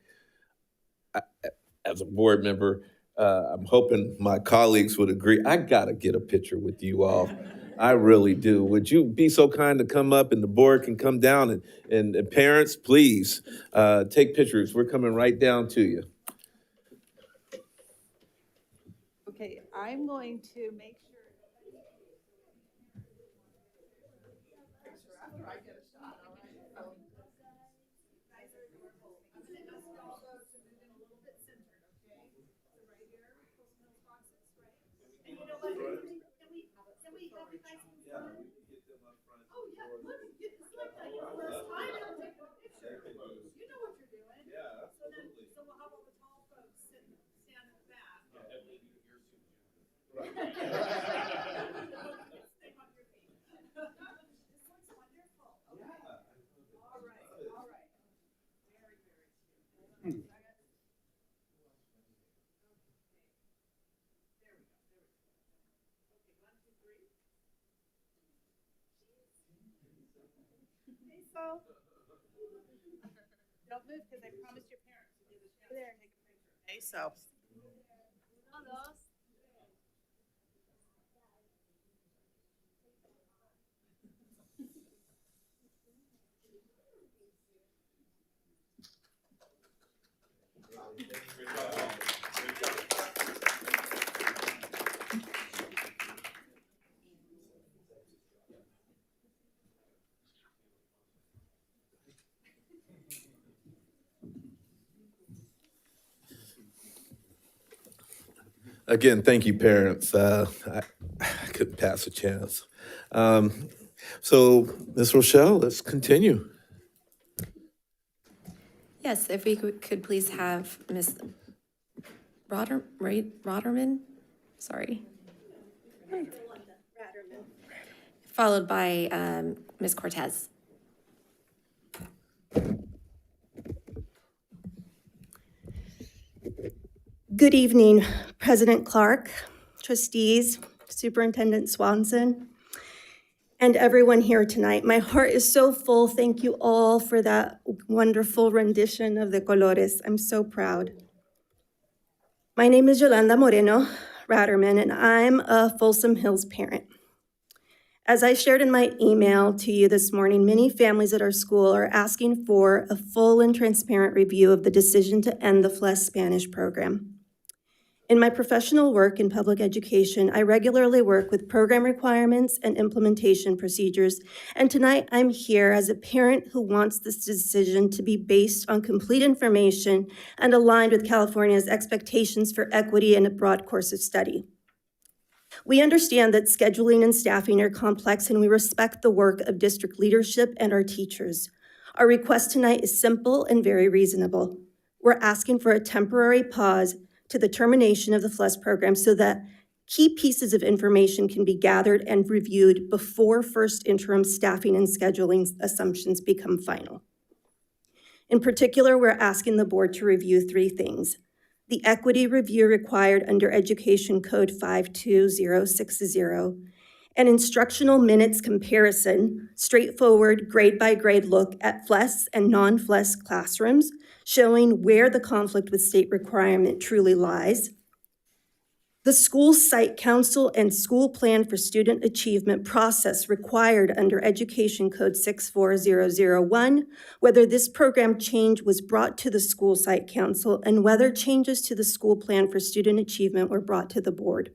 as a board member, I'm hoping my colleagues would agree. I gotta get a picture with you all. I really do. Would you be so kind to come up and the board can come down and parents, please take pictures. We're coming right down to you. Okay, I'm going to make sure. After I get a shot, all right? And you know what? Can we have you guys? Oh, yeah, look, it's like that. Your first time, you're taking a picture. You know what you're doing. Yeah, absolutely. So we'll have all the tall folks stand in the back. Stay on your feet. This looks wonderful. Okay. All right, all right. Very, very cute. There we go. Okay, 1, 2, 3. Okay, so don't move because I promised your parents to give a shout out and take a picture. Okay, so. Again, thank you, parents. I couldn't pass a chance. So, Ms. Rochelle, let's continue. Yes, if we could please have Ms. Roderman, sorry. Followed by Ms. Cortez. Good evening, President Clark, trustees, Superintendent Swanson, and everyone here tonight. My heart is so full. Thank you all for that wonderful rendition of the Colores. I'm so proud. My name is Yolanda Moreno Ratterman, and I'm a Folsom Hills parent. As I shared in my email to you this morning, many families at our school are asking for a full and transparent review of the decision to end the FLES Spanish program. In my professional work in public education, I regularly work with program requirements and implementation procedures, and tonight I'm here as a parent who wants this decision to be based on complete information and aligned with California's expectations for equity in a broad course of study. We understand that scheduling and staffing are complex, and we respect the work of district leadership and our teachers. Our request tonight is simple and very reasonable. We're asking for a temporary pause to the termination of the FLES program so that key pieces of information can be gathered and reviewed before first interim staffing and scheduling assumptions become final. In particular, we're asking the board to review 3 things: the equity review required under Education Code 52060, an instructional minutes comparison, straightforward grade-by-grade look at FLES and non-FLES classrooms, showing where the conflict with state requirement truly lies, the school site council and school plan for student achievement process required under Education Code 64001, whether this program change was brought to the school site council, and whether changes to the school plan for student achievement were brought to the board.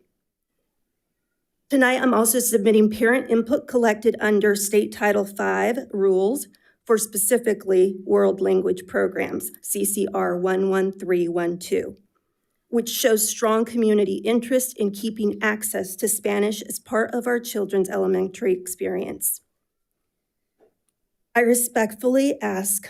Tonight, I'm also submitting parent input collected under State Title V rules for specifically world language programs, CCR 11312, which shows strong community interest in keeping access to Spanish as part of our children's elementary experience. I respectfully ask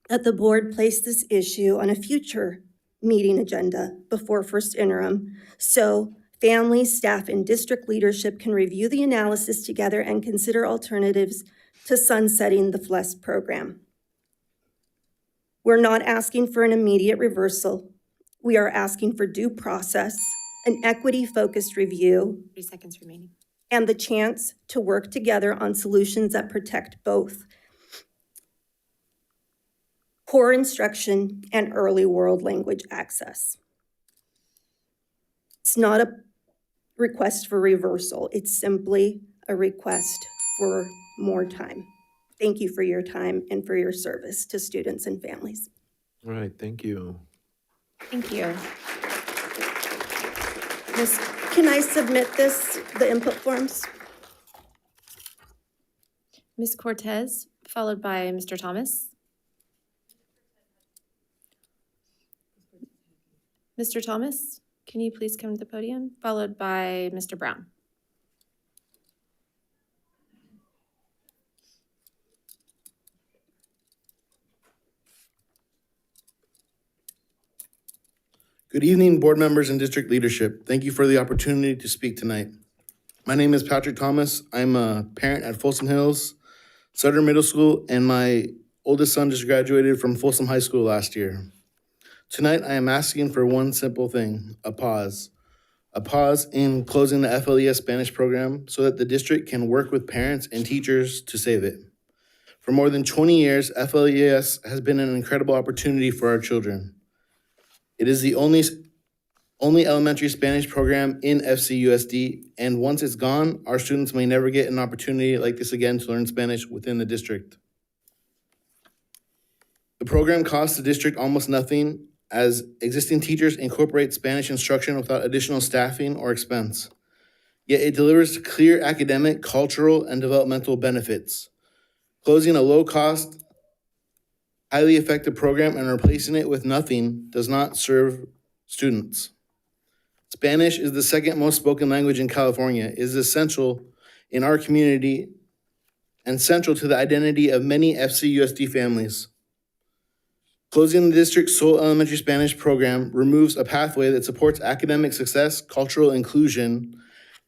that the board place this issue on a future meeting agenda before first interim, so families, staff, and district leadership can review the analysis together and consider alternatives to sunsetting the FLES program. We're not asking for an immediate reversal. We are asking for due process, an equity-focused review, 3 seconds remaining, and the chance to work together on solutions that protect both core instruction and early world language access. It's not a request for reversal. It's simply a request for more time. Thank you for your time and for your service to students and families. All right, thank you. Thank you. Can I submit the input forms? Ms. Cortez, followed by Mr. Thomas. Mr. Thomas, can you please come to the podium? Followed by Mr. Brown. Good evening, board members and district leadership. Thank you for the opportunity to speak tonight. My name is Patrick Thomas. I'm a parent at Folsom Hills, Sutter Middle School, and my oldest son just graduated from Folsom High School last year. Tonight, I am asking for one simple thing, a pause. A pause in closing the FLES Spanish program so that the district can work with parents and teachers to save it. For more than 20 years, FLES has been an incredible opportunity for our children. It is the only elementary Spanish program in FCUSD, and once it's gone, our students may never get an opportunity like this again to learn Spanish within the district. The program costs the district almost nothing, as existing teachers incorporate Spanish instruction without additional staffing or expense. Yet it delivers clear academic, cultural, and developmental benefits. Closing a low-cost, highly effective program and replacing it with nothing does not serve students. Spanish is the second most spoken language in California. It is essential in our community and central to the identity of many FCUSD families. Closing the district's sole elementary Spanish program removes a pathway that supports academic success, cultural inclusion,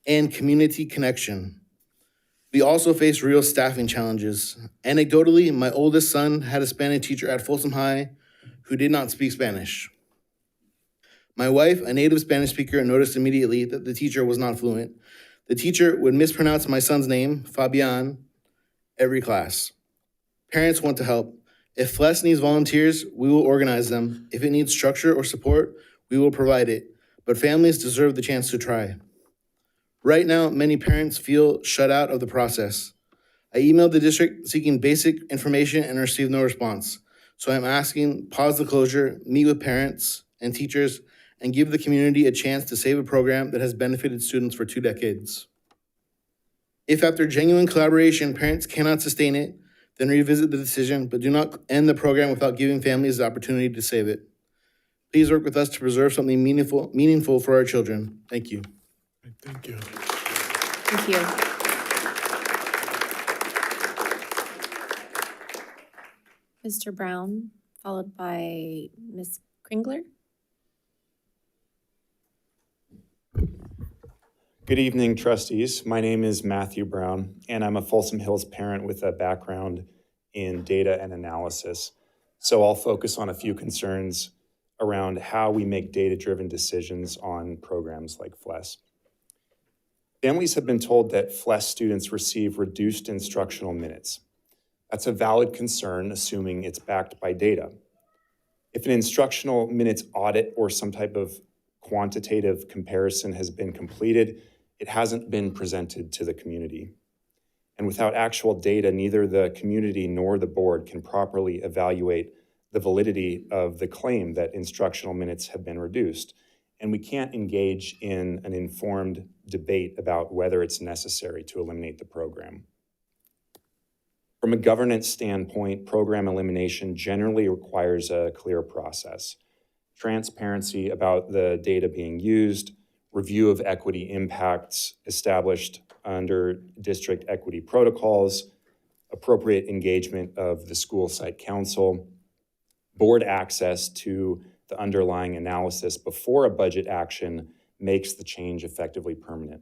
and community connection. We also face real staffing challenges. Anecdotally, my oldest son had a Spanish teacher at Folsom High who did not speak Spanish. My wife, a native Spanish speaker, noticed immediately that the teacher was not fluent. The teacher would mispronounce my son's name, Fabian, every class. Parents want to help. If FLES needs volunteers, we will organize them. If it needs structure or support, we will provide it. But families deserve the chance to try. Right now, many parents feel shut out of the process. I emailed the district seeking basic information and received no response. So I'm asking, pause the closure, meet with parents and teachers, and give the community a chance to save a program that has benefited students for 2 decades. If after genuine collaboration, parents cannot sustain it, then revisit the decision, but do not end the program without giving families the opportunity to save it. Please work with us to preserve something meaningful for our children. Thank you. Thank you. Thank you. Mr. Brown, followed by Ms. Kringler. Good evening, trustees. My name is Matthew Brown, and I'm a Folsom Hills parent with a background in data and analysis. So I'll focus on a few concerns around how we make data-driven decisions on programs like FLES. Families have been told that FLES students receive reduced instructional minutes. That's a valid concern, assuming it's backed by data. If an instructional minutes audit or some type of quantitative comparison has been completed, it hasn't been presented to the community. And without actual data, neither the community nor the board can properly evaluate the validity of the claim that instructional minutes have been reduced. And we can't engage in an informed debate about whether it's necessary to eliminate the program. From a governance standpoint, program elimination generally requires a clear process. Transparency about the data being used, review of equity impacts established under district equity protocols, appropriate engagement of the school site council, board access to the underlying analysis before a budget action makes the change effectively permanent.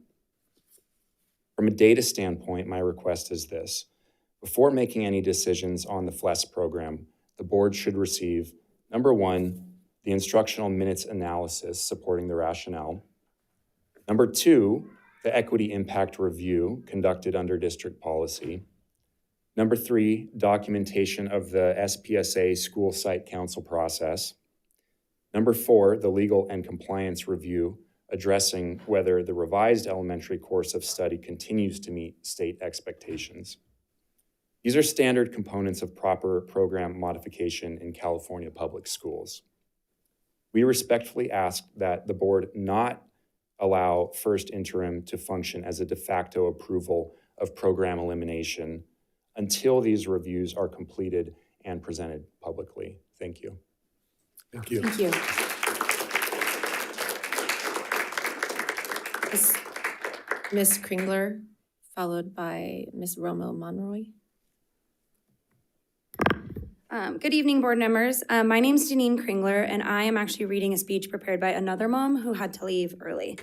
From a data standpoint, my request is this. Before making any decisions on the FLES program, the board should receive, number one, the instructional minutes analysis supporting the rationale. Number two, the equity impact review conducted under district policy. Number three, documentation of the SPSA school site council process. Number four, the legal and compliance review addressing whether the revised elementary course of study continues to meet state expectations. These are standard components of proper program modification in California public schools. We respectfully ask that the board not allow first interim to function as a de facto approval of program elimination until these reviews are completed and presented publicly. Thank you. Thank you. Thank you. Ms. Kringler, followed by Ms. Romo Monroy. Good evening, board members. My name is Janine Kringler, and I am actually reading a speech prepared by another mom who had to leave early.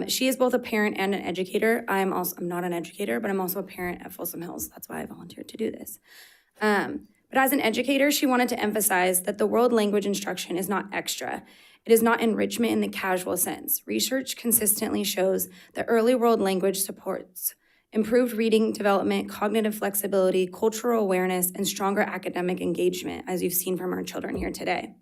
She is both a parent and an educator. I'm not an educator, but I'm also a parent at Folsom Hills. That's why I volunteered to do this. But as an educator, she wanted to emphasize that the world language instruction is not extra. It is not enrichment in the casual sense. Research consistently shows that early world language supports improved reading development, cognitive flexibility, cultural awareness, and stronger academic engagement, as you've seen from our children here today.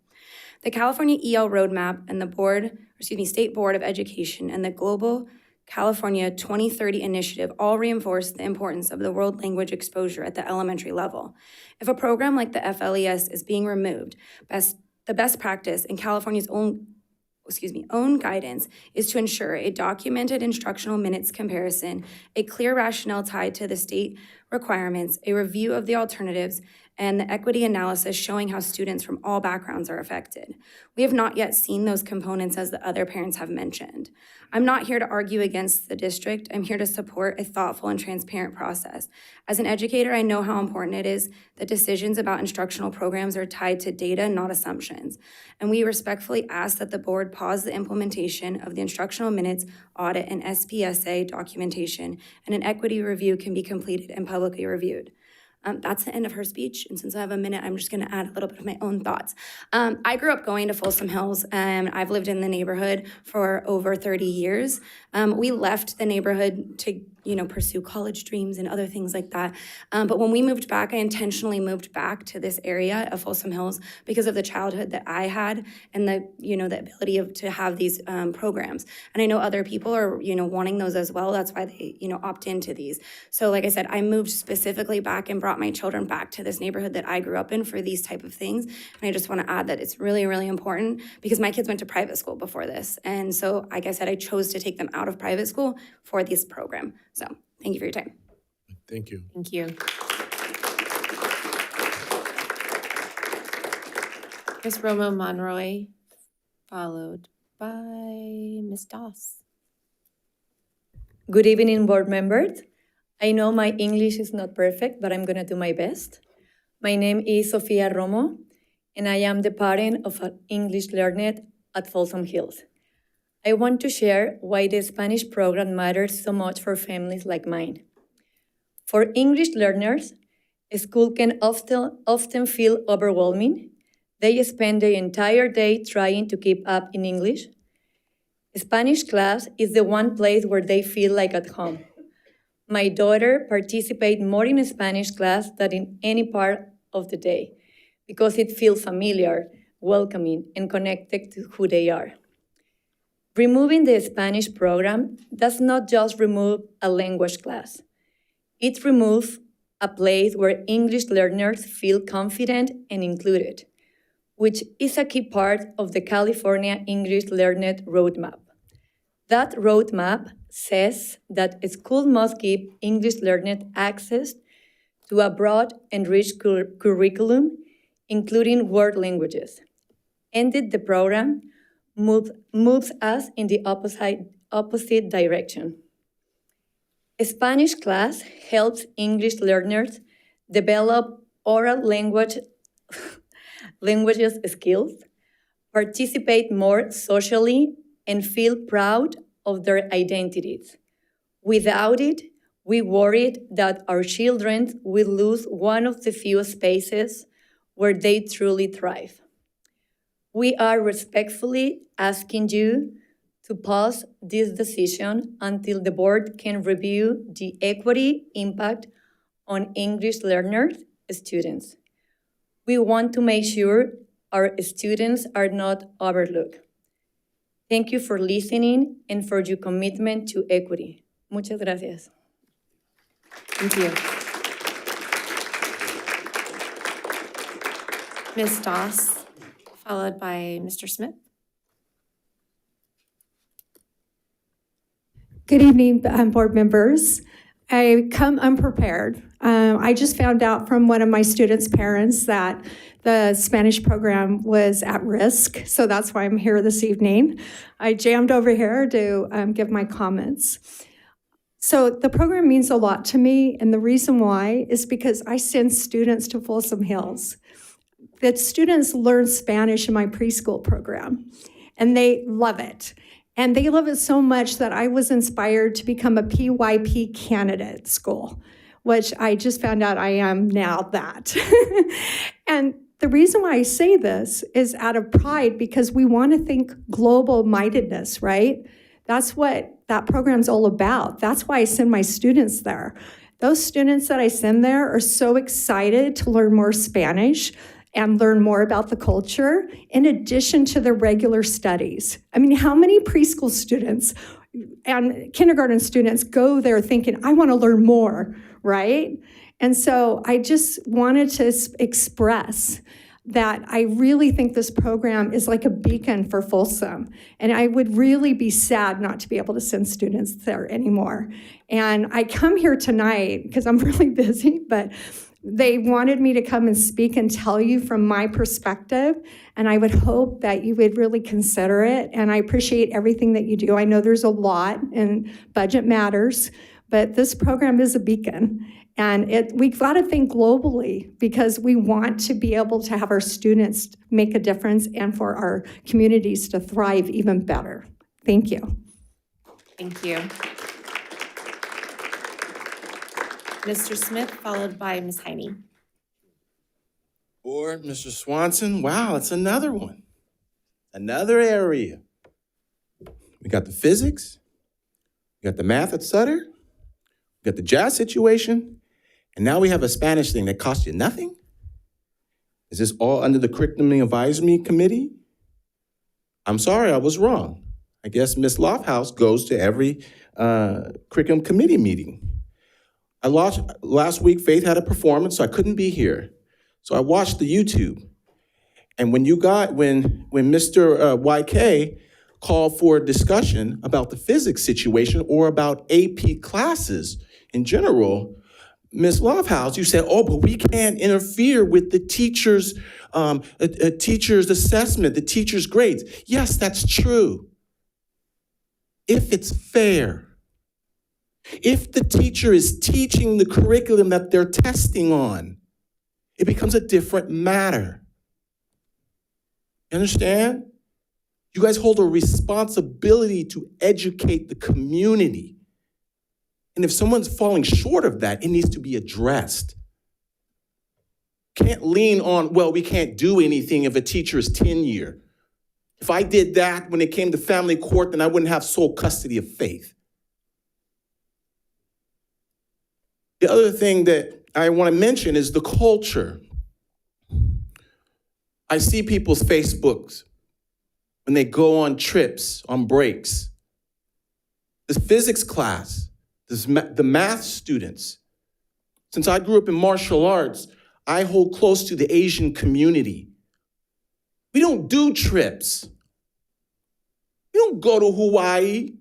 The California EL Roadmap and the State Board of Education and the Global California 2030 Initiative all reinforce the importance of the world language exposure at the elementary level. If a program like the FLES is being removed, the best practice in California's own guidance is to ensure a documented instructional minutes comparison, a clear rationale tied to the state requirements, a review of the alternatives, and the equity analysis showing how students from all backgrounds are affected. We have not yet seen those components as the other parents have mentioned. I'm not here to argue against the district. I'm here to support a thoughtful and transparent process. As an educator, I know how important it is that decisions about instructional programs are tied to data, not assumptions. And we respectfully ask that the board pause the implementation of the instructional minutes, audit, and SPSA documentation, and an equity review can be completed and publicly reviewed. That's the end of her speech, and since I have a minute, I'm just gonna add a little bit of my own thoughts. I grew up going to Folsom Hills, and I've lived in the neighborhood for over 30 years. We left the neighborhood to, pursue college dreams and other things like that. But when we moved back, I intentionally moved back to this area of Folsom Hills because of the childhood that I had and the ability to have these programs. And I know other people are, wanting those as well. That's why they, opt into these. So like I said, I moved specifically back and brought my children back to this neighborhood that I grew up in for these type of things. And I just want to add that it's really, really important because my kids went to private school before this. And so, like I said, I chose to take them out of private school for this program. So thank you for your time. Thank you. Thank you. Ms. Romo Monroy, followed by Ms. Doss. Good evening, board members. I know my English is not perfect, but I'm gonna do my best. My name is Sofia Romo, and I am the parent of an English learner at Folsom Hills. I want to share why the Spanish program matters so much for families like mine. For English learners, school can often feel overwhelming. They spend the entire day trying to keep up in English. Spanish class is the one place where they feel like at home. My daughter participates more in Spanish class than in any part of the day because it feels familiar, welcoming, and connected to who they are. Removing the Spanish program does not just remove a language class. It removes a place where English learners feel confident and included, which is a key part of the California English Learner Roadmap. That roadmap says that a school must give English learners access to a broad and rich curriculum, including world languages. Ending the program moves us in the opposite direction. A Spanish class helps English learners develop oral languages skills, participate more socially, and feel proud of their identities. Without it, we worried that our children will lose one of the few spaces where they truly thrive. We are respectfully asking you to pause this decision until the board can review the equity impact on English learners, students. We want to make sure our students are not overlooked. Thank you for listening and for your commitment to equity. Muchas gracias. Thank you. Ms. Doss, followed by Mr. Smith. Good evening, board members. I come unprepared. I just found out from one of my students' parents that the Spanish program was at risk, so that's why I'm here this evening. I jammed over here to give my comments. So the program means a lot to me, and the reason why is because I send students to Folsom Hills. The students learn Spanish in my preschool program, and they love it. And they love it so much that I was inspired to become a PYP candidate at school, which I just found out I am now that. And the reason why I say this is out of pride because we want to think global mindedness, right? That's what that program's all about. That's why I send my students there. Those students that I send there are so excited to learn more Spanish and learn more about the culture in addition to the regular studies. I mean, how many preschool students and kindergarten students go there thinking, I want to learn more, right? And so I just wanted to express that I really think this program is like a beacon for Folsom. And I would really be sad not to be able to send students there anymore. And I come here tonight because I'm really busy, but they wanted me to come and speak and tell you from my perspective, and I would hope that you would really consider it. And I appreciate everything that you do. I know there's a lot, and budget matters, but this program is a beacon. And we've got to think globally because we want to be able to have our students make a difference and for our communities to thrive even better. Thank you. Thank you. Mr. Smith, followed by Ms. Heine. Or Mr. Swanson, wow, it's another one. Another area. We got the physics, we got the math at Sutter, we got the jazz situation, and now we have a Spanish thing that costs you nothing? Is this all under the Curriculum Advisory Committee? I'm sorry, I was wrong. I guess Ms. Lofthouse goes to every curriculum committee meeting. Last week, Faith had a performance, so I couldn't be here. So I watched the YouTube. And when Mr. YK called for a discussion about the physics situation or about AP classes in general, Ms. Lofthouse, you said, oh, but we can't interfere with the teacher's assessment, the teacher's grades. Yes, that's true. If it's fair. If the teacher is teaching the curriculum that they're testing on, it becomes a different matter. You understand? You guys hold a responsibility to educate the community. And if someone's falling short of that, it needs to be addressed. Can't lean on, well, we can't do anything if a teacher is tenure. If I did that when it came to family court, then I wouldn't have sole custody of Faith. The other thing that I want to mention is the culture. I see people's Facebooks when they go on trips, on breaks. This physics class, the math students. Since I grew up in martial arts, I hold close to the Asian community. We don't do trips. We don't go to Hawaii.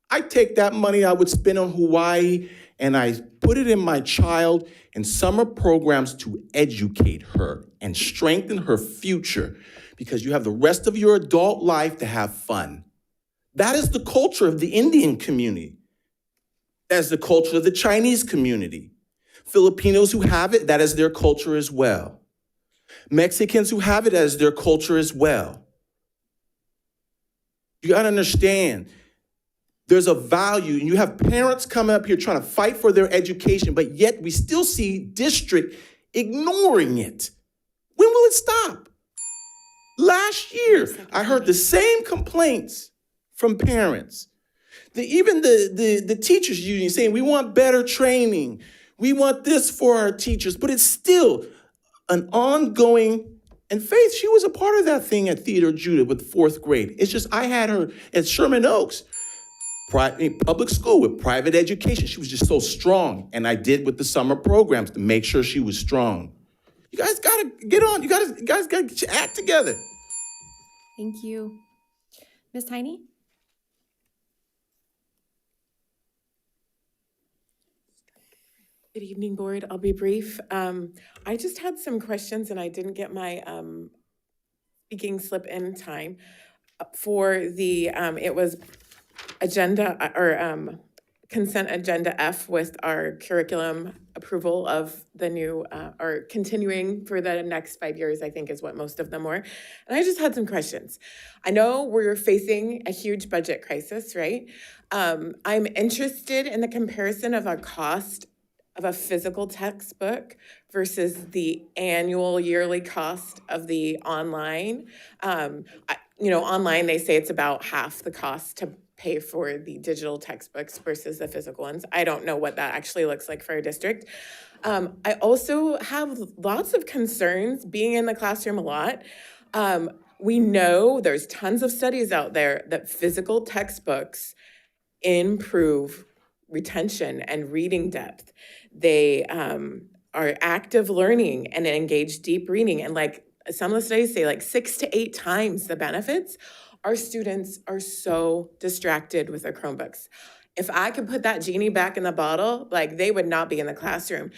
I take that money I would spend on Hawaii and I put it in my child in summer programs to educate her and strengthen her future because you have the rest of your adult life to have fun. That is the culture of the Indian community. That is the culture of the Chinese community. Filipinos who have it, that is their culture as well. Mexicans who have it as their culture as well. You gotta understand, there's a value, and you have parents coming up here trying to fight for their education, but yet we still see district ignoring it. When will it stop? Last year, I heard the same complaints from parents. Even the teachers union saying, we want better training. We want this for our teachers, but it's still an ongoing, and Faith, she was a part of that thing at Theater Judah with 4th grade. It's just, I had her at Sherman Oaks, public school with private education. She was just so strong. And I did with the summer programs to make sure she was strong. You guys gotta get on. You guys gotta get your act together. Thank you. Ms. Heine? Good evening, board. I'll be brief. I just had some questions and I didn't get my speaking slip in time for the, it was agenda or consent agenda F with our curriculum approval of the new, or continuing for the next 5 years, I think is what most of them were. And I just had some questions. I know we're facing a huge budget crisis, right? I'm interested in the comparison of our cost of a physical textbook versus the annual yearly cost of the online. Online, they say it's about half the cost to pay for the digital textbooks versus the physical ones. I don't know what that actually looks like for our district. I also have lots of concerns being in the classroom a lot. We know there's tons of studies out there that physical textbooks improve retention and reading depth. They are active learning and engage deep reading. And like some of the studies say like 6 to 8 times the benefits, our students are so distracted with their Chromebooks. If I could put that genie back in the bottle, like they would not be in the classroom.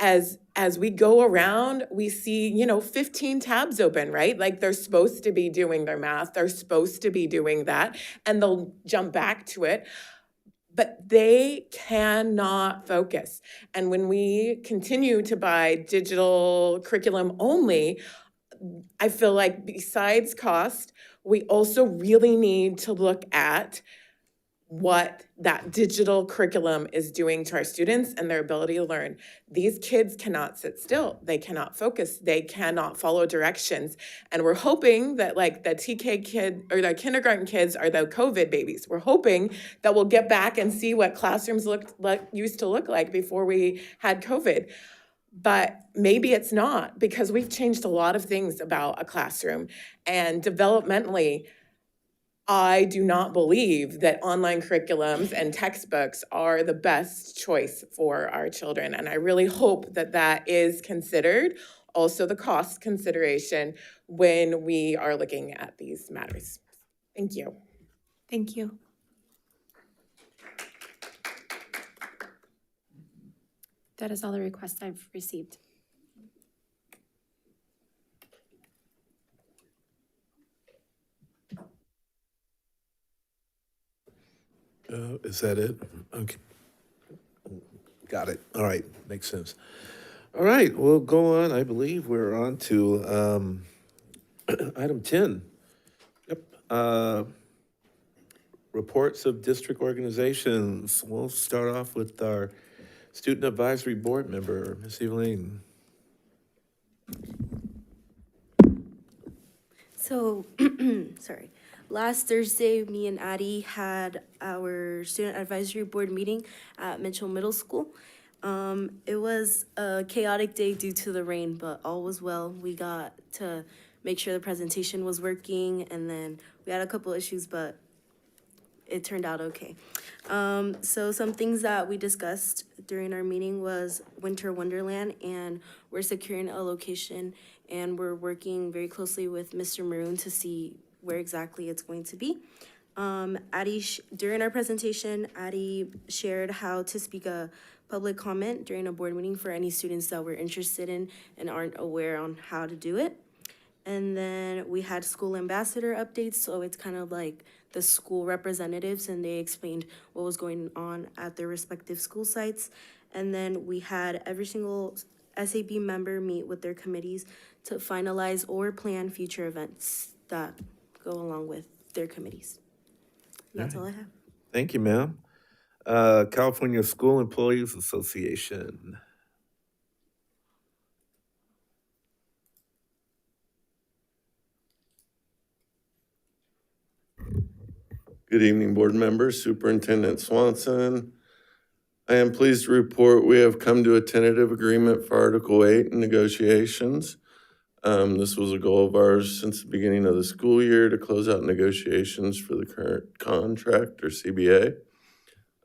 As we go around, we see, 15 tabs open, right? Like they're supposed to be doing their math, they're supposed to be doing that, and they'll jump back to it. But they cannot focus. And when we continue to buy digital curriculum only, I feel like besides cost, we also really need to look at what that digital curriculum is doing to our students and their ability to learn. These kids cannot sit still. They cannot focus. They cannot follow directions. And we're hoping that like the TK kid or the kindergarten kids are the COVID babies. We're hoping that we'll get back and see what classrooms used to look like before we had COVID. But maybe it's not, because we've changed a lot of things about a classroom. And developmentally, I do not believe that online curriculums and textbooks are the best choice for our children. And I really hope that that is considered, also the cost consideration, when we are looking at these matters. Thank you. Thank you. That is all the requests I've received. Is that it? Okay. Got it. All right, makes sense. All right, we'll go on. I believe we're on to item 10. Yep. Reports of district organizations. We'll start off with our Student Advisory Board member, Ms. Eveline. So, sorry. Last Thursday, me and Addie had our Student Advisory Board meeting at Mitchell Middle School. It was a chaotic day due to the rain, but all was well. We got to make sure the presentation was working, and then we had a couple issues, but it turned out okay. So some things that we discussed during our meeting was Winter Wonderland, and we're securing a location, and we're working very closely with Mr. Maroon to see where exactly it's going to be. Addie, during our presentation, Addie shared how to speak a public comment during a board meeting for any students that were interested in and aren't aware on how to do it. And then we had school ambassador updates, so it's kind of like the school representatives, and they explained what was going on at their respective school sites. And then we had every single SAB member meet with their committees to finalize or plan future events that go along with their committees. That's all I have. Thank you, ma'am. California School Employees Association. Good evening, board members, Superintendent Swanson. I am pleased to report we have come to a tentative agreement for Article 8 in negotiations. This was a goal of ours since the beginning of the school year to close out negotiations for the current contract, or CBA.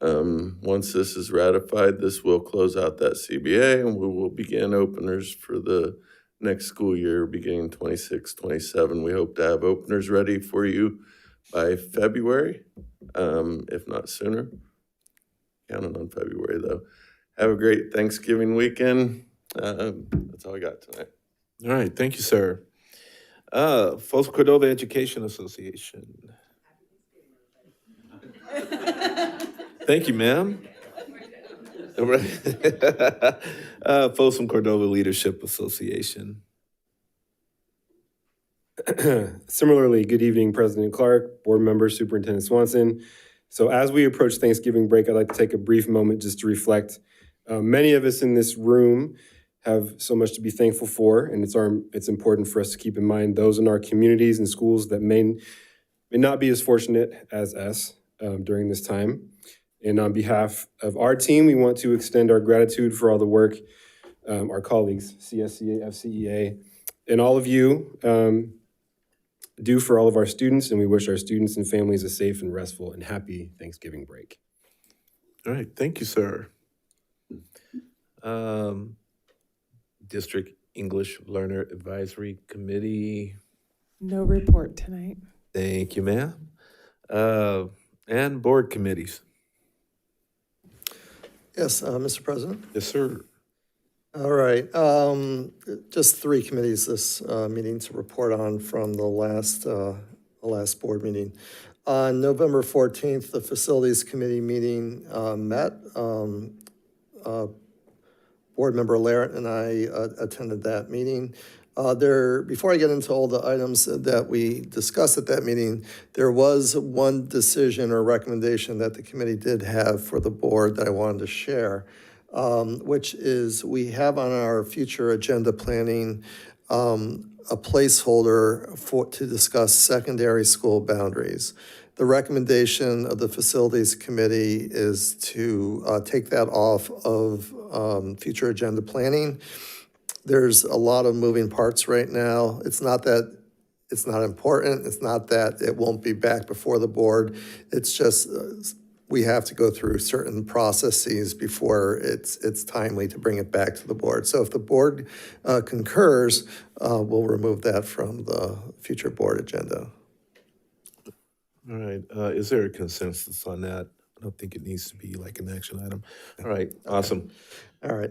Once this is ratified, this will close out that CBA, and we will begin openers for the next school year, beginning 26-27. We hope to have openers ready for you by February, if not sooner. Counting on February, though. Have a great Thanksgiving weekend. That's all I got tonight. All right, thank you, sir. Folsom Cordova Education Association. Thank you, ma'am. All right. Folsom Cordova Leadership Association. Similarly, good evening, President Clark, board members, Superintendent Swanson. So as we approach Thanksgiving break, I'd like to take a brief moment just to reflect. Many of us in this room have so much to be thankful for, and it's important for us to keep in mind those in our communities and schools that may not be as fortunate as us during this time. And on behalf of our team, we want to extend our gratitude for all the work our colleagues, CSCA, FCEA, and all of you do for all of our students, and we wish our students and families a safe and restful and happy Thanksgiving break. All right, thank you, sir. District English Learner Advisory Committee. No report tonight. Thank you, ma'am. And board committees. Yes, Mr. President. Yes, sir. All right. Just 3 committees this meeting to report on from the last board meeting. On November 14th, the Facilities Committee meeting met. Board member Larrett and I attended that meeting. Before I get into all the items that we discussed at that meeting, there was one decision or recommendation that the committee did have for the board that I wanted to share, which is we have on our future agenda planning a placeholder to discuss secondary school boundaries. The recommendation of the Facilities Committee is to take that off of future agenda planning. There's a lot of moving parts right now. It's not that it's not important. It's not that it won't be back before the board. It's just we have to go through certain processes before it's timely to bring it back to the board. So if the board concurs, we'll remove that from the future board agenda. All right. Is there a consensus on that? I don't think it needs to be like an action item. All right. Awesome. All right.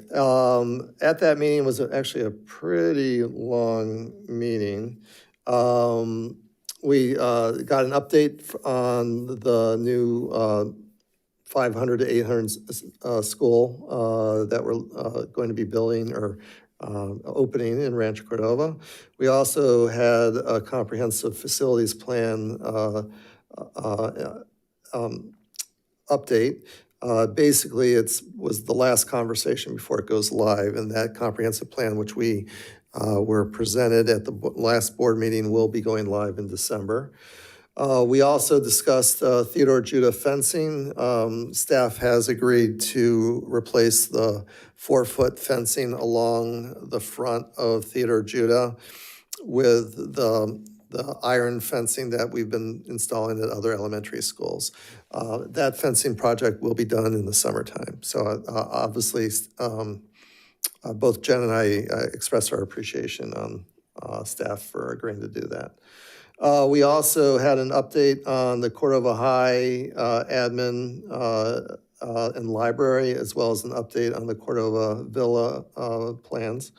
At that meeting was actually a pretty long meeting. We got an update on the new 500 to 800 school that we're going to be building or opening in Rancho Cordova. We also had a comprehensive facilities plan update. Basically, was the last conversation before it goes live, and that comprehensive plan, which we were presented at the last board meeting, will be going live in December. We also discussed Theodore Judah fencing. Staff has agreed to replace the 4-foot fencing along the front of Theodore Judah with the iron fencing that we've been installing at other elementary schools. That fencing project will be done in the summertime. So obviously, both Jen and I express our appreciation on staff for agreeing to do that. We also had an update on the Cordova High admin and library, as well as an update on the Cordova Villa plans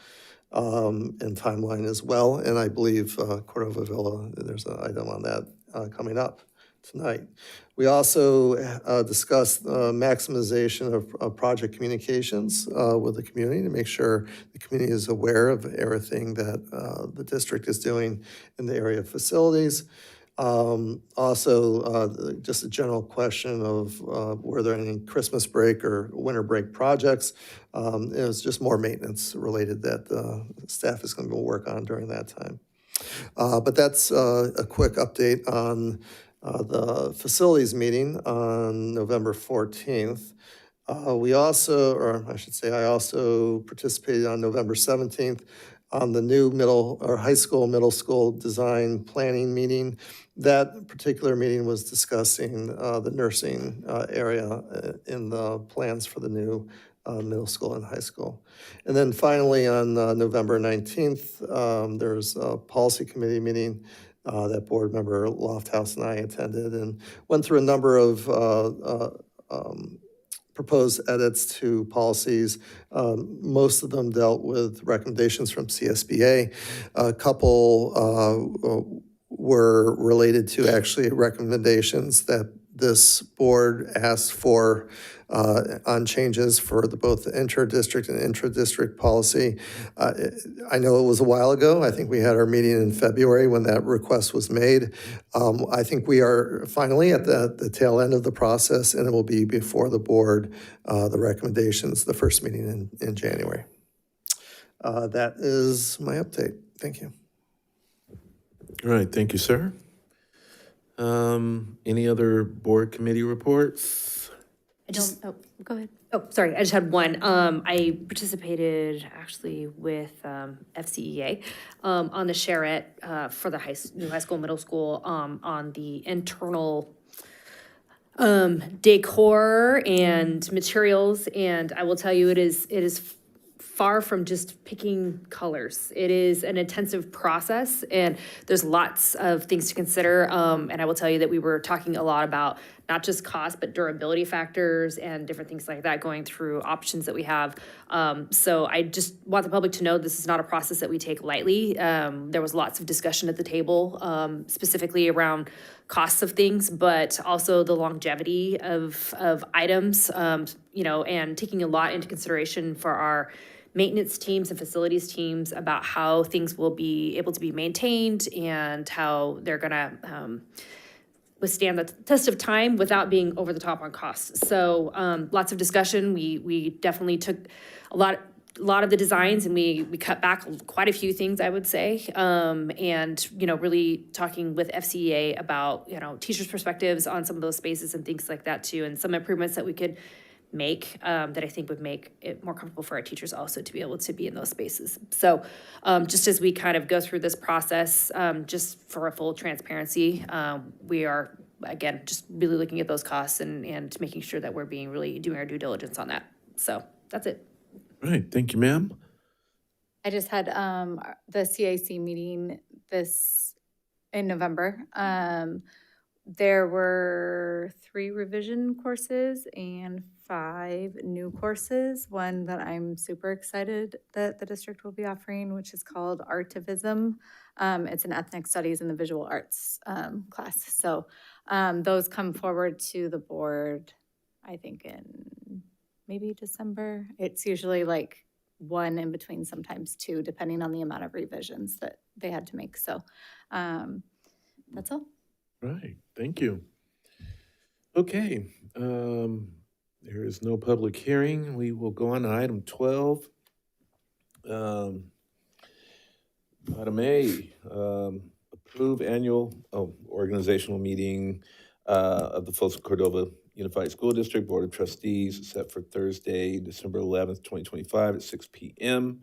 and timeline as well. And I believe Cordova Villa, there's an item on that coming up tonight. We also discussed maximization of project communications with the community to make sure the community is aware of everything that the district is doing in the area of facilities. Also, just a general question of were there any Christmas break or winter break projects? It was just more maintenance related that the staff is going to work on during that time. But that's a quick update on the facilities meeting on November 14th. We also, or I should say, I also participated on November 17th on the new middle school design planning meeting. That particular meeting was discussing the nursing area in the plans for the new middle school and high school. And then finally on November 19th, there's a policy committee meeting that board member Lofthouse and I attended and went through a number of proposed edits to policies. Most of them dealt with recommendations from CSBA. A couple were related to actually recommendations that this board asked for on changes for both the inter-district and intra-district policy. I know it was a while ago. I think we had our meeting in February when that request was made. I think we are finally at the tail end of the process, and it will be before the board, the recommendations, the first meeting in January. That is my update. Thank you. All right. Thank you, sir. Any other board committee reports? Go ahead. Oh, sorry, I just had one. I participated actually with FCEA on the Charrette for the new high school, middle school on the internal decor and materials. And I will tell you, it is far from just picking colors. It is an intensive process, and there's lots of things to consider. And I will tell you that we were talking a lot about not just cost, but durability factors and different things like that, going through options that we have. So I just want the public to know this is not a process that we take lightly. There was lots of discussion at the table, specifically around costs of things, but also the longevity of items, and taking a lot into consideration for our maintenance teams and facilities teams about how things will be able to be maintained and how they're gonna withstand the test of time without being over the top on costs. So lots of discussion. We definitely took a lot of the designs and we cut back quite a few things, I would say. And, really talking with FCEA about, teachers' perspectives on some of those spaces and things like that too, and some improvements that we could make that I think would make it more comfortable for our teachers also to be able to be in those spaces. So just as we kind of go through this process, just for a full transparency, we are, again, just really looking at those costs and making sure that we're doing our due diligence on that. So that's it. All right, thank you, ma'am. I just had the CIC meeting in November. There were 3 revision courses and 5 new courses. One that I'm super excited that the district will be offering, which is called Artivism. It's an ethnic studies in the visual arts class. So those come forward to the board, I think in maybe December. It's usually like 1 in between, sometimes 2, depending on the amount of revisions that they had to make. So that's all. Right, thank you. Okay, there is no public hearing. We will go on to item 12. Item A, approve annual organizational meeting of the Folsom Cordova Unified School District Board of Trustees set for Thursday, December 11th, 2025 at 6 p.m.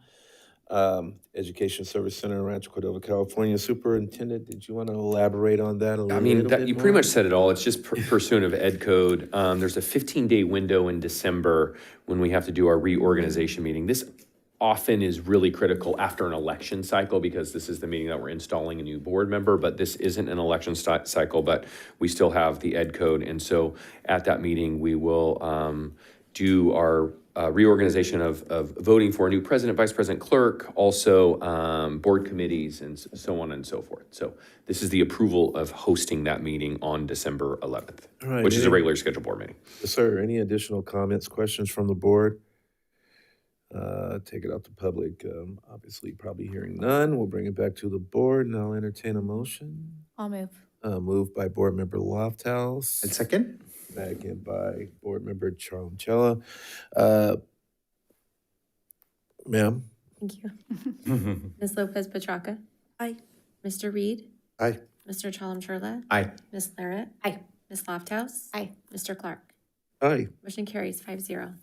Education Service Center, Rancho Cordova, California. Superintendent, did you want to elaborate on that a little bit? You pretty much said it all. It's just pursuant of Ed Code. There's a 15-day window in December when we have to do our reorganization meeting. This often is really critical after an election cycle because this is the meeting that we're installing a new board member, but this isn't an election cycle, but we still have the Ed Code. And so at that meeting, we will do our reorganization of voting for a new president, vice president, clerk, also board committees and so on and so forth. So this is the approval of hosting that meeting on December 11th, right, which is a regular scheduled board meeting. Yes, sir. Any additional comments, questions from the board? Take it out to public. Obviously, probably hearing none. We'll bring it back to the board and I'll entertain a motion. I'll move. Moved by Board Member Lofthouse. And second. Second by Board Member Charmchella. Ma'am? Thank you. Ms. Lopez Petracca? Aye. Mr. Reed? Aye. Mr. Chalam-Churla? Aye. Ms. Larrett? Aye. Ms. Lofthouse? Aye. Mr. Clark? Aye. Motion carries 5-0.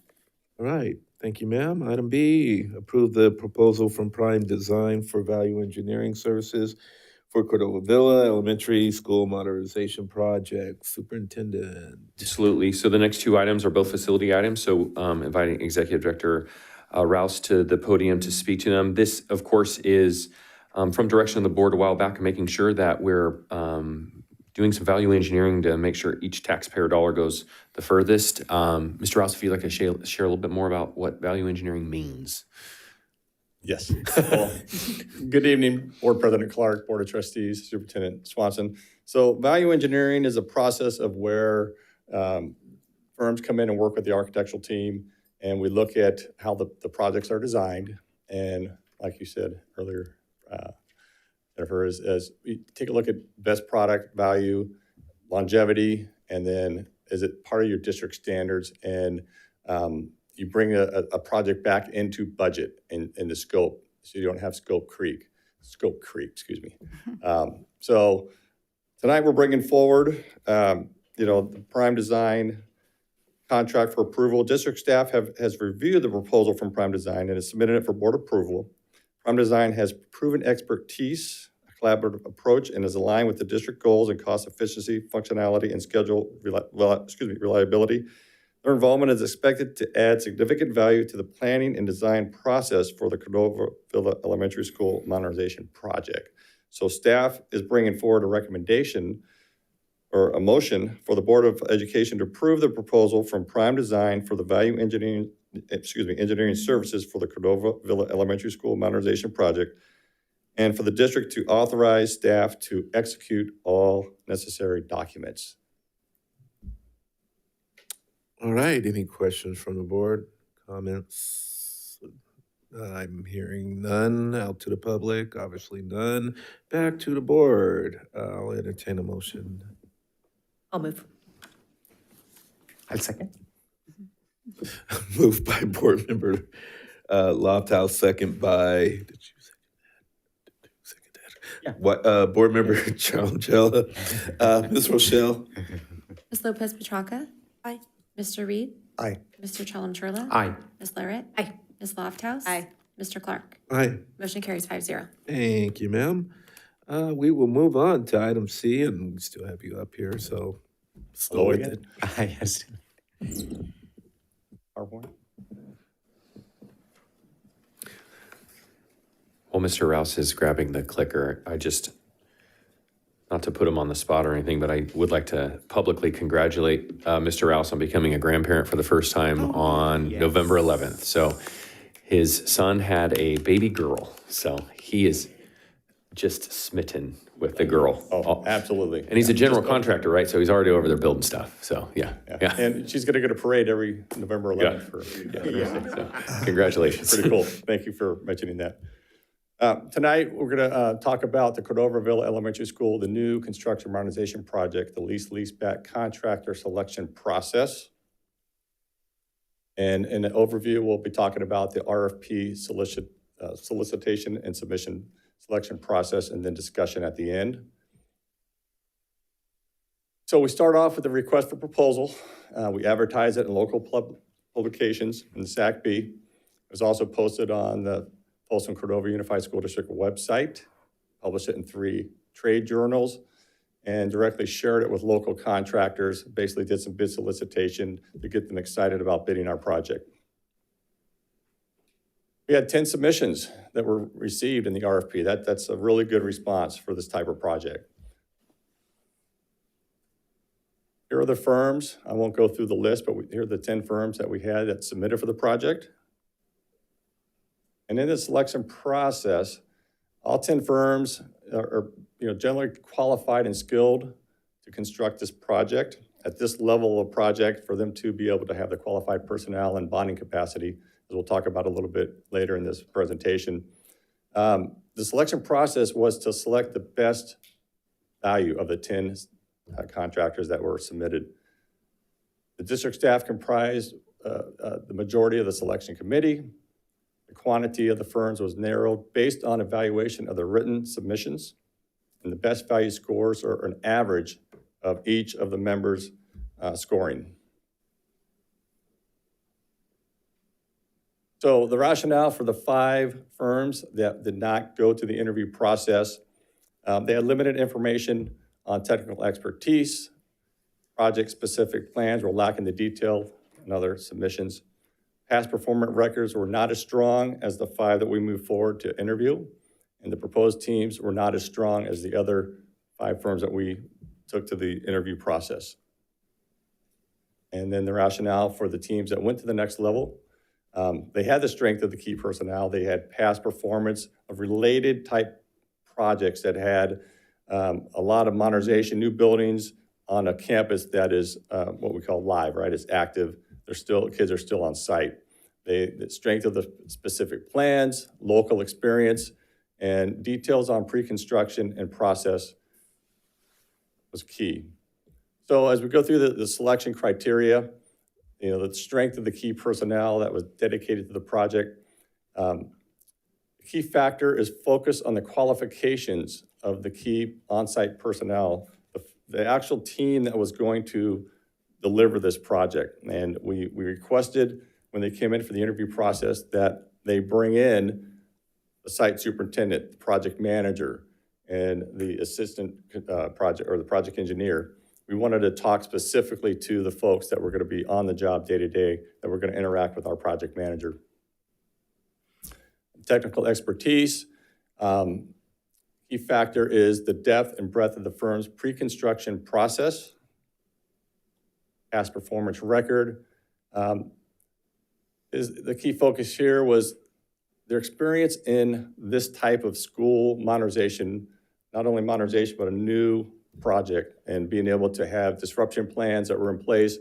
All right. Thank you, ma'am. Item B, approve the proposal from Prime Design for value engineering services for Cordova Villa Elementary School Modernization Project. Superintendent. Absolutely. So the next 2 items are both facility items. So inviting Executive Director Rouse to the podium to speak to them. This, of course, is from direction of the board a while back, making sure that we're doing some value engineering to make sure each taxpayer dollar goes the furthest. Mr. Rouse, if you'd like to share a little bit more about what value engineering means. Yes. Well, good evening, Board President Clark, Board of Trustees, Superintendent Swanson. So value engineering is a process of where firms come in and work with the architectural team, and we look at how the projects are designed. And like you said earlier, Jennifer, as we take a look at best product value, longevity, and then is it part of your district standards? And you bring a project back into budget in the scope, so you don't have scope creep, excuse me. So tonight we're bringing forward, the Prime Design contract for approval. District staff has reviewed the proposal from Prime Design and has submitted it for board approval. Prime Design has proven expertise, a collaborative approach, and is aligned with the district goals and cost efficiency, functionality, and schedule reliability. Their involvement is expected to add significant value to the planning and design process for the Cordova Villa Elementary School modernization project. So staff is bringing forward a recommendation or a motion for the Board of Education to approve the proposal from Prime Design for the engineering services for the Cordova Villa Elementary School modernization project, and for the district to authorize staff to execute all necessary documents. All right, any questions from the board? Comments? I'm hearing none. Out to the public, obviously none. Back to the board. I'll entertain a motion. I'll move. I'll second. Moved by board member Lofthouse, second by, did you second that? Yeah. What, board member Chowjella, Ms. Rochelle? Ms. Lopez Petracca? Aye. Mr. Reed? Aye. Mr. Chalem-Churla? Aye. Ms. Larrett? Aye. Ms. Lofthouse? Aye. Mr. Clark? Aye. Motion carries 5-0. Thank you, ma'am. We will move on to item C, and we still have you up here, so slow Hello with again. it. Aye, yes. PowerPoint? While Mr. Rouse is grabbing the clicker, I just, not to put him on the spot or anything, but I would like to publicly congratulate Mr. Rouse on becoming a grandparent for the first time on November 11th. So his son had a baby girl, so he is just smitten with the girl. Oh, absolutely. And he's a general contractor, right? So he's already over there building stuff, so yeah. And she's gonna get a parade every November 11th for. So, congratulations. Pretty cool. Thank you for mentioning that. Tonight, we're gonna talk about the Cordova Villa Elementary School, the new construction modernization project, the lease-back contractor selection process. And in the overview, we'll be talking about the RFP solicitation and submission selection process, and then discussion at the end. So we start off with the request for proposal. We advertise it in local publications in the SACB. It was also posted on the Folsom Cordova Unified School District website, published it in 3 trade journals, and directly shared it with local contractors, basically did some bid solicitation to get them excited about bidding our project. We had 10 submissions that were received in the RFP. That's a really good response for this type of project. Here are the firms. I won't go through the list, but here are the 10 firms that we had that submitted for the project. And in the selection process, all 10 firms are generally qualified and skilled to construct this project. At this level of project, for them to be able to have the qualified personnel and bonding capacity, as we'll talk about a little bit later in this presentation. The selection process was to select the best value of the 10 contractors that were submitted. The district staff comprised the majority of the selection committee. The quantity of the firms was narrowed based on evaluation of the written submissions, and the best value scores are an average of each of the members' scoring. So the rationale for the 5 firms that did not go to the interview process, they had limited information on technical expertise, project-specific plans were lacking the detail in other submissions. Past performance records were not as strong as the 5 that we moved forward to interview, and the proposed teams were not as strong as the other 5 firms that we took to the interview process. And then the rationale for the teams that went to the next level, they had the strength of the key personnel. They had past performance of related type projects that had a lot of modernization, new buildings on a campus that is what we call live, right? It's active. Kids are still on site. The strength of the specific plans, local experience, and details on pre-construction and process was key. So as we go through the selection criteria, the strength of the key personnel that was dedicated to the project. The key factor is focus on the qualifications of the key on-site personnel, the actual team that was going to deliver this project. And we requested when they came in for the interview process that they bring in the site superintendent, the project manager, and the assistant project or the project engineer we wanted to talk specifically to the folks that were going to be on the job day to day, that were going to interact with our project manager. Technical expertise. Key factor is the depth and breadth of the firm's pre-construction process, past performance record. The key focus here was their experience in this type of school modernization, not only modernization, but a new project, and being able to have disruption plans that were in place.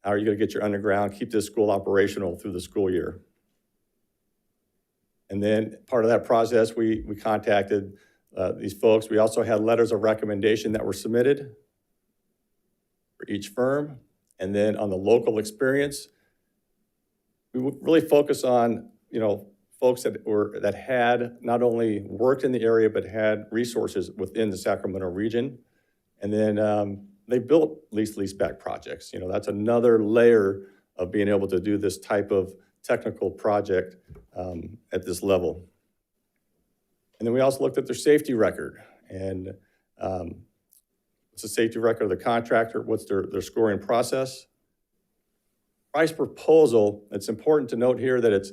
How are you going to get your underground, keep this school operational through the school year? And then part of that process, we contacted these folks. We also had letters of recommendation that were submitted for each firm. And then on the local experience, we would really focus on, folks that had not only worked in the area, but had resources within the Sacramento region. And then they built lease-back projects. That's another layer of being able to do this type of technical project at this level. And then we also looked at their safety record. And what's the safety record of the contractor? What's their scoring process? Price proposal, it's important to note here that it's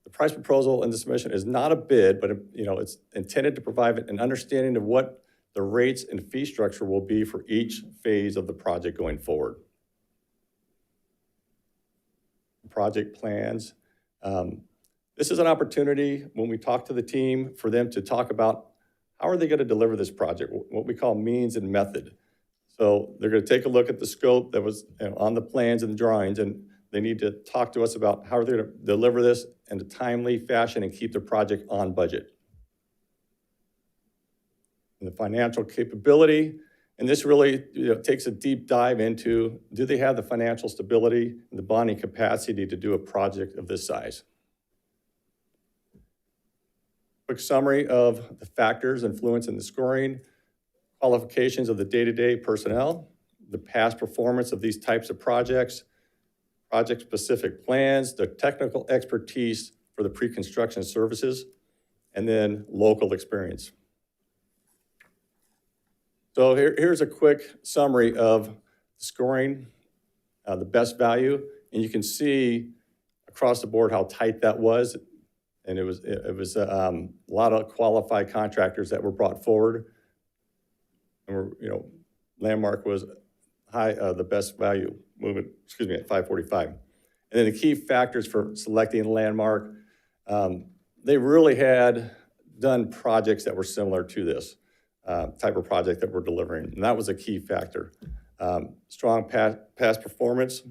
the price proposal in the submission is not a bid, but it's intended to provide an understanding of what the rates and fee structure will be for each phase of the project going forward. Project plans. This is an opportunity when we talk to the team for them to talk about how are they going to deliver this project, what we call means and method. So they're going to take a look at the scope that was on the plans and the drawings, and they need to talk to us about how they're going to deliver this in a timely fashion and keep the project on budget. And the financial capability, and this really takes a deep dive into, do they have the financial stability and the bonding capacity to do a project of this size? Quick summary of the factors influencing the scoring, qualifications of the day-to-day personnel, the past performance of these types of projects, project-specific plans, the technical expertise for the pre-construction services, and then local experience. So here's a quick summary of scoring, the best value, and you can see across the board how tight that was. And it was a lot of qualified contractors that were brought forward. And Landmark was high, the best value movement, at 545. And then the key factors for selecting Landmark, they really had done projects that were similar to this type of project that we're delivering. And that was a key factor. Strong past performance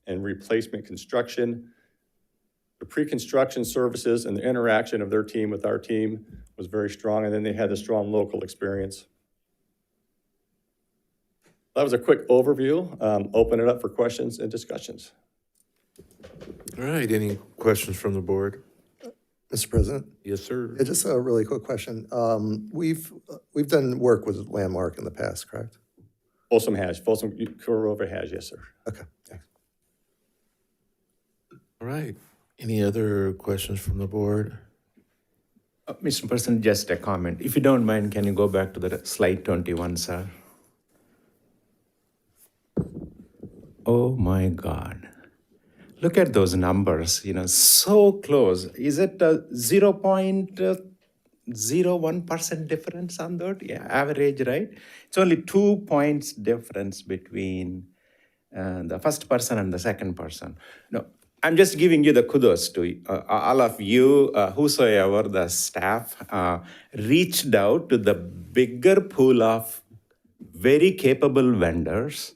and replacement construction. The pre-construction services and the interaction of their team with our team was very strong. And then they had a strong local experience. That was a quick overview. Open it up for questions and discussions. All right, any questions from the board? Mr. President? Yes, sir. Yeah, just a really quick question. We've done work with Landmark in the past, correct? Folsom has. Folsom Cordova has, yes, sir. Okay, thanks. All right. Any other questions from the board? Mr. President, just a comment. If you don't mind, can you go back to the slide 21, sir? Oh my God. Look at those numbers, so close. Is it a 0.01% difference on that? Yeah, average, right? It's only 2 points difference between the first person and the second person. No, I'm just giving you the kudos to all of you, whosoever the staff reached out to the bigger pool of very capable vendors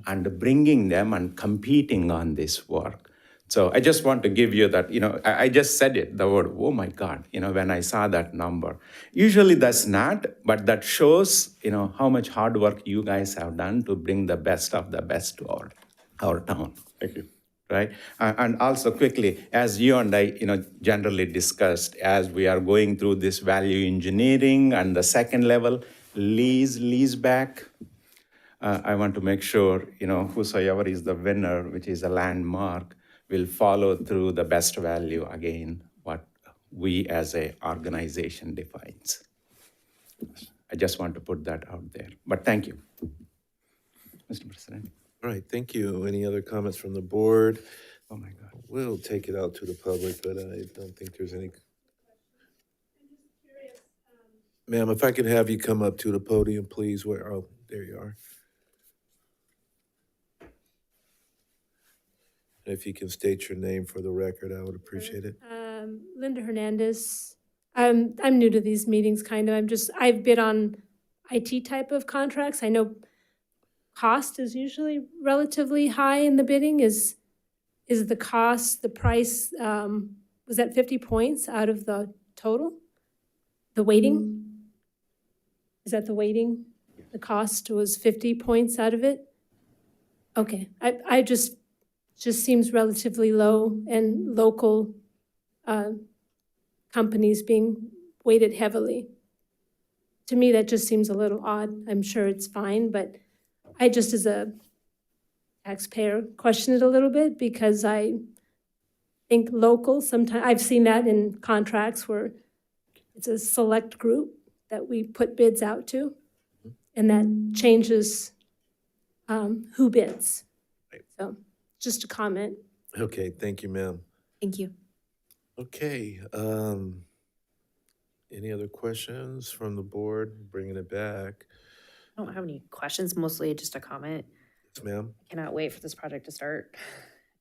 and bringing them and competing on this work. So I just want to give you that, I just said it, the word, oh my God, when I saw that number. Usually that's not, but that shows, how much hard work you guys have done to bring the best of the best to our town. Thank you. Right? And also quickly, as you and I, generally discussed, as we are going through this value engineering and the second level, lease back, I want to make sure, whosoever is the winner, which is a Landmark, will follow through the best value again, what we as a organization defines. I just want to put that out there, but thank you. Mr. President. All right, thank you. Any other comments from the board? Oh, my God. We'll take it out to the public, but I don't think there's any. Ma'am, if I could have you come up to the podium, please. Where? Oh, there you are. If you can state your name for the record, I would appreciate it. Linda Hernandez. I'm new to these meetings, kind of. I've bid on IT type of contracts. I know cost is usually relatively high in the bidding. Is the cost, the price, was that 50 points out of the total? The weighting? Is that the weighting? The cost was 50 points out of it? Okay, I just seems relatively low, and local companies being weighted heavily. To me, that just seems a little odd. I'm sure it's fine, but I just, as a taxpayer, question it a little bit, because I think local, sometimes, I've seen that in contracts where it's a select group that we put bids out to, and that changes who bids. So, just a comment. Okay, thank you, ma'am. Thank you. Okay, any other questions from the board? Bringing it back. I don't have any questions, mostly just a comment. Yes, ma'am. Cannot wait for this project to start.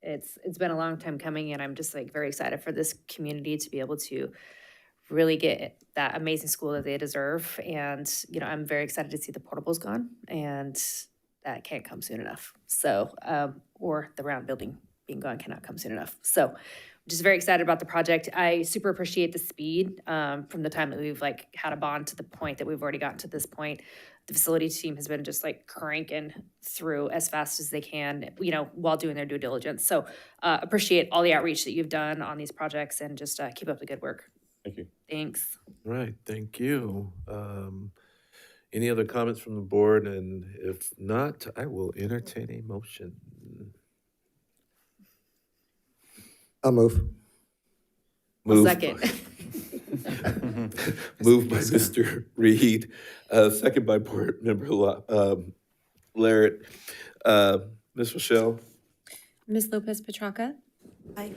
It's been a long time coming, and I'm just like very excited for this community to be able to really get that amazing school that they deserve. And, you know, I'm very excited to see the portables gone, and that can't come soon enough. So, or the round building being gone cannot come soon enough. So just very excited about the project. I super appreciate the speed from the time that we've like had a bond to the point that we've already gotten to this point. The facility team has been just like cranking through as fast as they can, you know, while doing their due diligence. So appreciate all the outreach that you've done on these projects, and just keep up the good work. Thank you. Thanks. All right, thank you. Any other comments from the board? And if not, I will entertain a motion. I'll move. Second. Moved by Mr. Reed, second by Board Member Larrett. Ms. Rochelle? Ms. Lopez Petracca? Aye.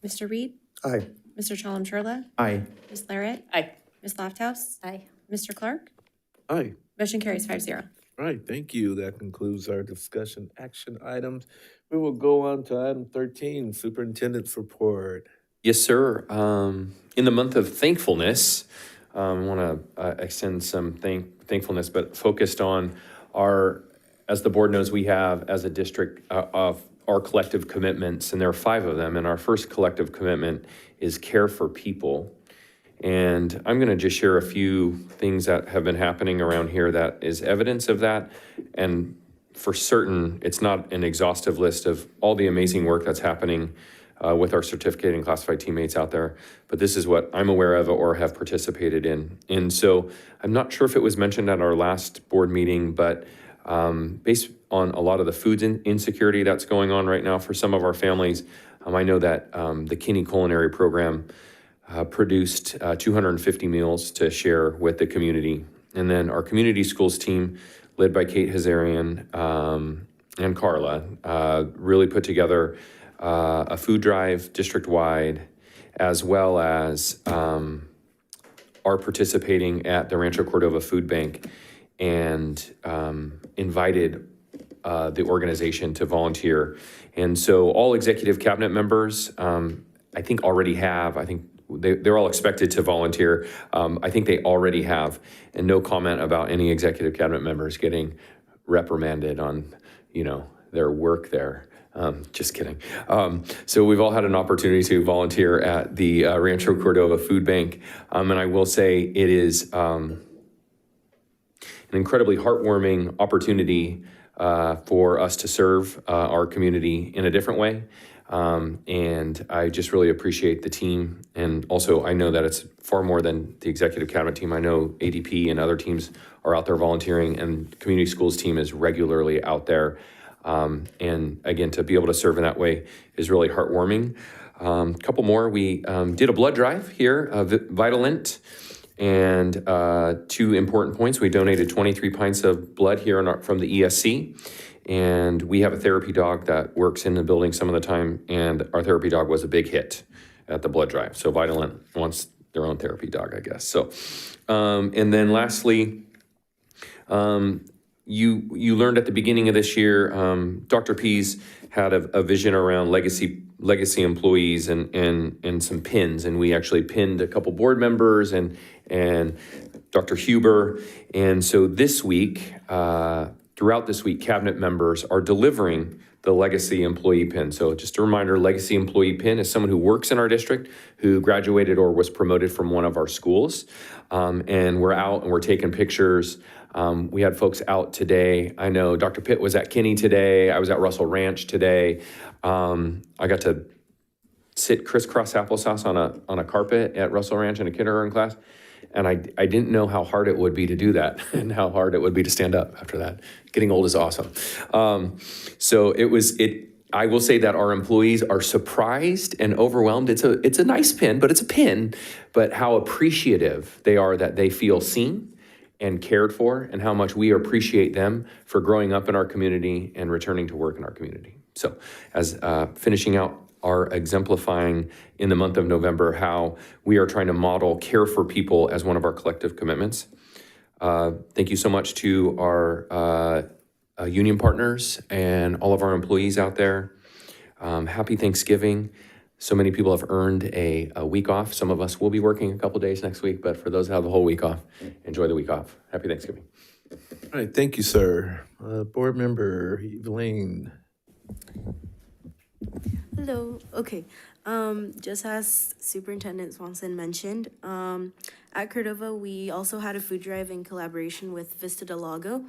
Mr. Reed? Aye. Mr. Chalem-Churla? Aye. Ms. Larrett? Aye. Ms. Lofthouse? Aye. Mr. Clark? Aye. Motion carries 5-0. All right, thank you. That concludes our discussion action items. We will go on to item 13, Superintendent's Report. Yes, sir. In the month of thankfulness, I want to extend some thankfulness, but focused on as the board knows, we have as a district of our collective commitments, and there are 5 of them. And our first collective commitment is care for people. And I'm going to just share a few things that have been happening around here that is evidence of that. And for certain, it's not an exhaustive list of all the amazing work that's happening with our certificated and classified teammates out there. But this is what I'm aware of or have participated in. And so I'm not sure if it was mentioned at our last board meeting, but based on a lot of the food insecurity that's going on right now for some of our families, I know that the Kinney Culinary Program produced 250 meals to share with the community. And then our community schools team, led by Kate Hazarian and Carla, really put together a food drive district-wide, as well as are participating at the Rancho Cordova Food Bank, and invited the organization to volunteer. And so all executive cabinet members, I think already have, I think they're all expected to volunteer. I think they already have, and no comment about any executive cabinet members getting reprimanded on, you know, their work there. Just kidding. So we've all had an opportunity to volunteer at the Rancho Cordova Food Bank. And I will say it is an incredibly heartwarming opportunity for us to serve our community in a different way. And I just really appreciate the team. And also I know that it's far more than the executive cabinet team. I know ADP and other teams are out there volunteering, and community schools team is regularly out there. And again, to be able to serve in that way is really heartwarming. A couple more, we did a blood drive here, Vitalent, and 2 important points. We donated 23 pints of blood here from the ESC, And we have a therapy dog that works in the building some of the time, and our therapy dog was a big hit at the blood drive. So Vitalent wants their own therapy dog, I guess. So, and then lastly, you learned at the beginning of this year, Dr. Pease had a vision around legacy employees and some pins, and we actually pinned a couple board members and Dr. Huber. And so this week, throughout this week, cabinet members are delivering the legacy employee pin. So just a reminder, legacy employee pin is someone who works in our district, who graduated or was promoted from one of our schools. And we're out and we're taking pictures. We had folks out today. I know Dr. Pitt was at Kinney today. I was at Russell Ranch today. I got to sit crisscross applesauce on a carpet at Russell Ranch in a kindergarten class. And I didn't know how hard it would be to do that and how hard it would be to stand up after that. Getting old is awesome. So I will say that our employees are surprised and overwhelmed. It's a nice pin, but it's a pin. But how appreciative they are that they feel seen and cared for, and how much we appreciate them for growing up in our community and returning to work in our community. So as finishing out are exemplifying in the month of November how we are trying to model care for people as one of our collective commitments. Thank you so much to our union partners and all of our employees out there. Happy Thanksgiving. So many people have earned a week off. Some of us will be working a couple days next week, but for those who have the whole week off, enjoy the week off. Happy Thanksgiving. All right, thank you, sir. Board member Evelyn. Hello. Okay. Just as Superintendent Swanson mentioned, at Cordova, we also had a food drive in collaboration with Vista Del Lago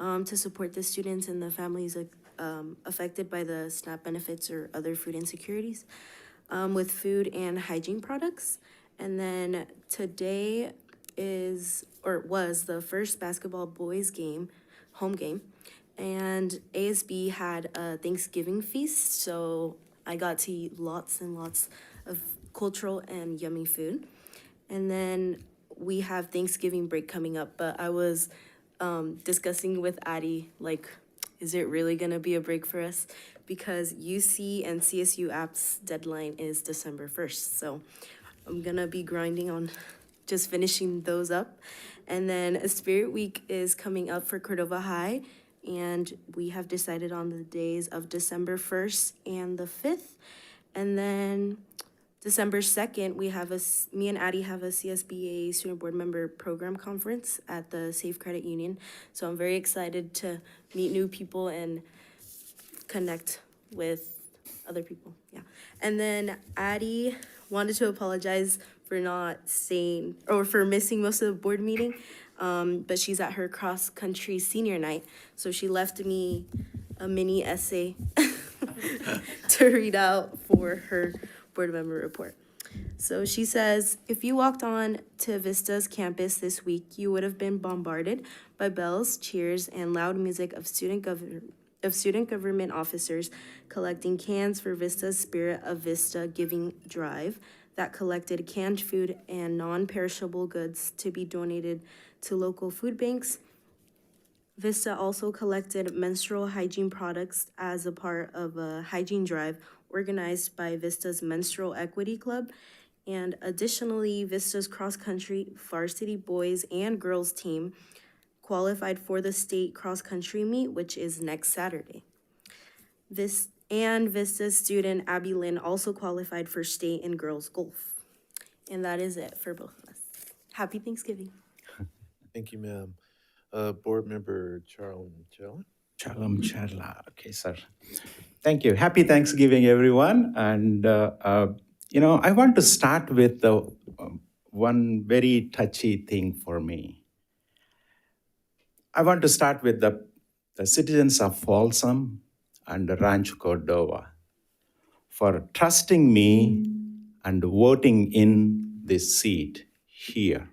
to support the students and the families affected by the SNAP benefits or other food insecurities with food and hygiene products. And then today was the first basketball boys game, home game. And ASB had a Thanksgiving feast, so I got to eat lots and lots of cultural and yummy food. And then we have Thanksgiving break coming up, but I was discussing with Addie, is it really gonna be a break for us? Because UC and CSU apps deadline is December 1st, so I'm gonna be grinding on just finishing those up. And then a Spirit Week is coming up for Cordova High, and we have decided on the days of December 1st and the 5th. And then December 2nd, me and Addie have a CSBA Student Board Member Program Conference at the Safe Credit Union. So I'm very excited to meet new people and connect with other people, yeah. And then Addie wanted to apologize for for missing most of the board meeting. But she's at her cross-country senior night, so she left me a mini essay to read out for her board member report. So she says, if you walked on to Vista's campus this week, you would have been bombarded by bells, cheers, and loud music of student government officers collecting cans for Vista's Spirit of Vista Giving Drive that collected canned food and non-perishable goods to be donated to local food banks. Vista also collected menstrual hygiene products as a part of a hygiene drive organized by Vista's Menstrual Equity Club. And additionally, Vista's cross-country varsity boys and girls team qualified for the state cross-country meet, which is next Saturday. Vista's student Abby Lynn also qualified for state and girls golf. And that is it for both of us. Happy Thanksgiving. Thank you, ma'am. Board member Charlon. Shalom Charla. Okay, sir. Thank you. Happy Thanksgiving, everyone. And, I want to start with one very touchy thing for me. I want to start with the citizens of Folsom and Rancho Cordova for trusting me and voting in this seat here.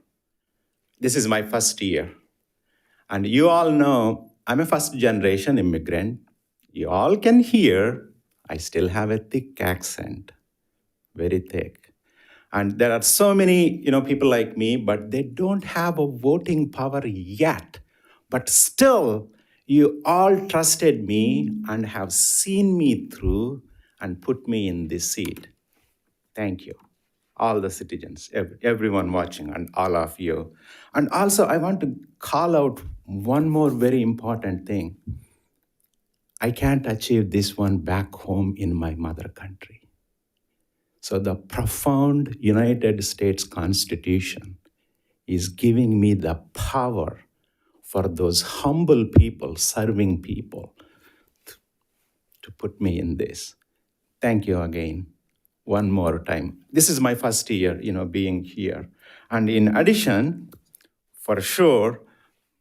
This is my first year. And you all know I'm a first generation immigrant. You all can hear I still have a thick accent, very thick. And there are so many, people like me, but they don't have a voting power yet. But still, You all trusted me and have seen me through and put me in this seat. Thank you. All the citizens, everyone watching, and all of you. And also, I want to call out one more very important thing. I can't achieve this one back home in my mother country. So the profound United States Constitution is giving me the power for those humble people, serving people, to put me in this. Thank you again. One more time. This is my first year, being here. And in addition, for sure,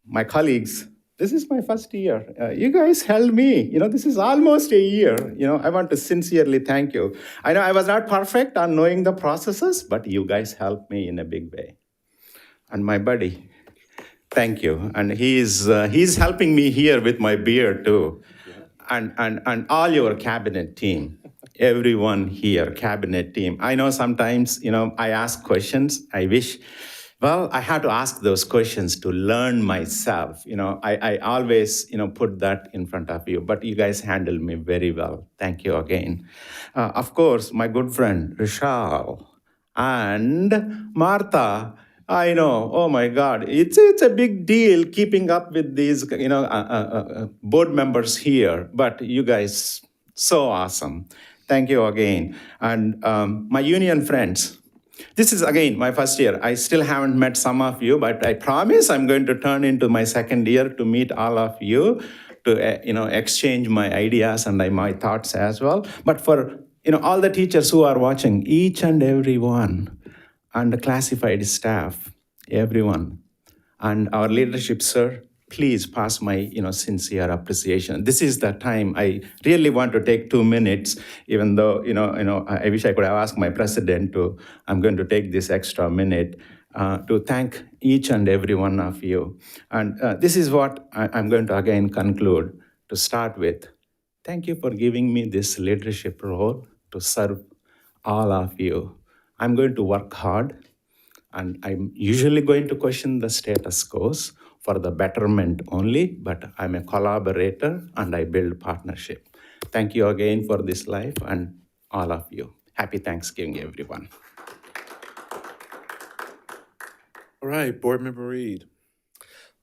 my colleagues, this is my first year. You guys held me. This is almost a year. I want to sincerely thank you. I know I was not perfect on knowing the processes, but you guys helped me in a big way. And my buddy, thank you. And he's helping me here with my beard too. And all your cabinet team. Everyone here, cabinet team. I know sometimes, I ask questions. I have to ask those questions to learn myself. I always, put that in front of you, but you guys handle me very well. Thank you again. Of course, my good friend, Rishal and Martha. I know, oh my God, it's a big deal keeping up with these, board members here, but you guys, so awesome. Thank you again. And my union friends, this is again my first year. I still haven't met some of you, but I promise I'm going to turn into my second year to meet all of you, to exchange my ideas and my thoughts as well. But for all the teachers who are watching, each and every one, and the classified staff, everyone, and our leadership, sir, please pass my sincere appreciation. This is the time I really want to take 2 minutes, even though I wish I could have asked my president to. I'm going to take this extra minute to thank each and every one of you. And this is what I'm going to again conclude. To start with, thank you for giving me this leadership role to serve all of you. I'm going to work hard, and I'm usually going to question the status quo for the betterment only, but I'm a collaborator and I build partnership. Thank you again for this life and all of you. Happy Thanksgiving, everyone. All right, Board Member Reed.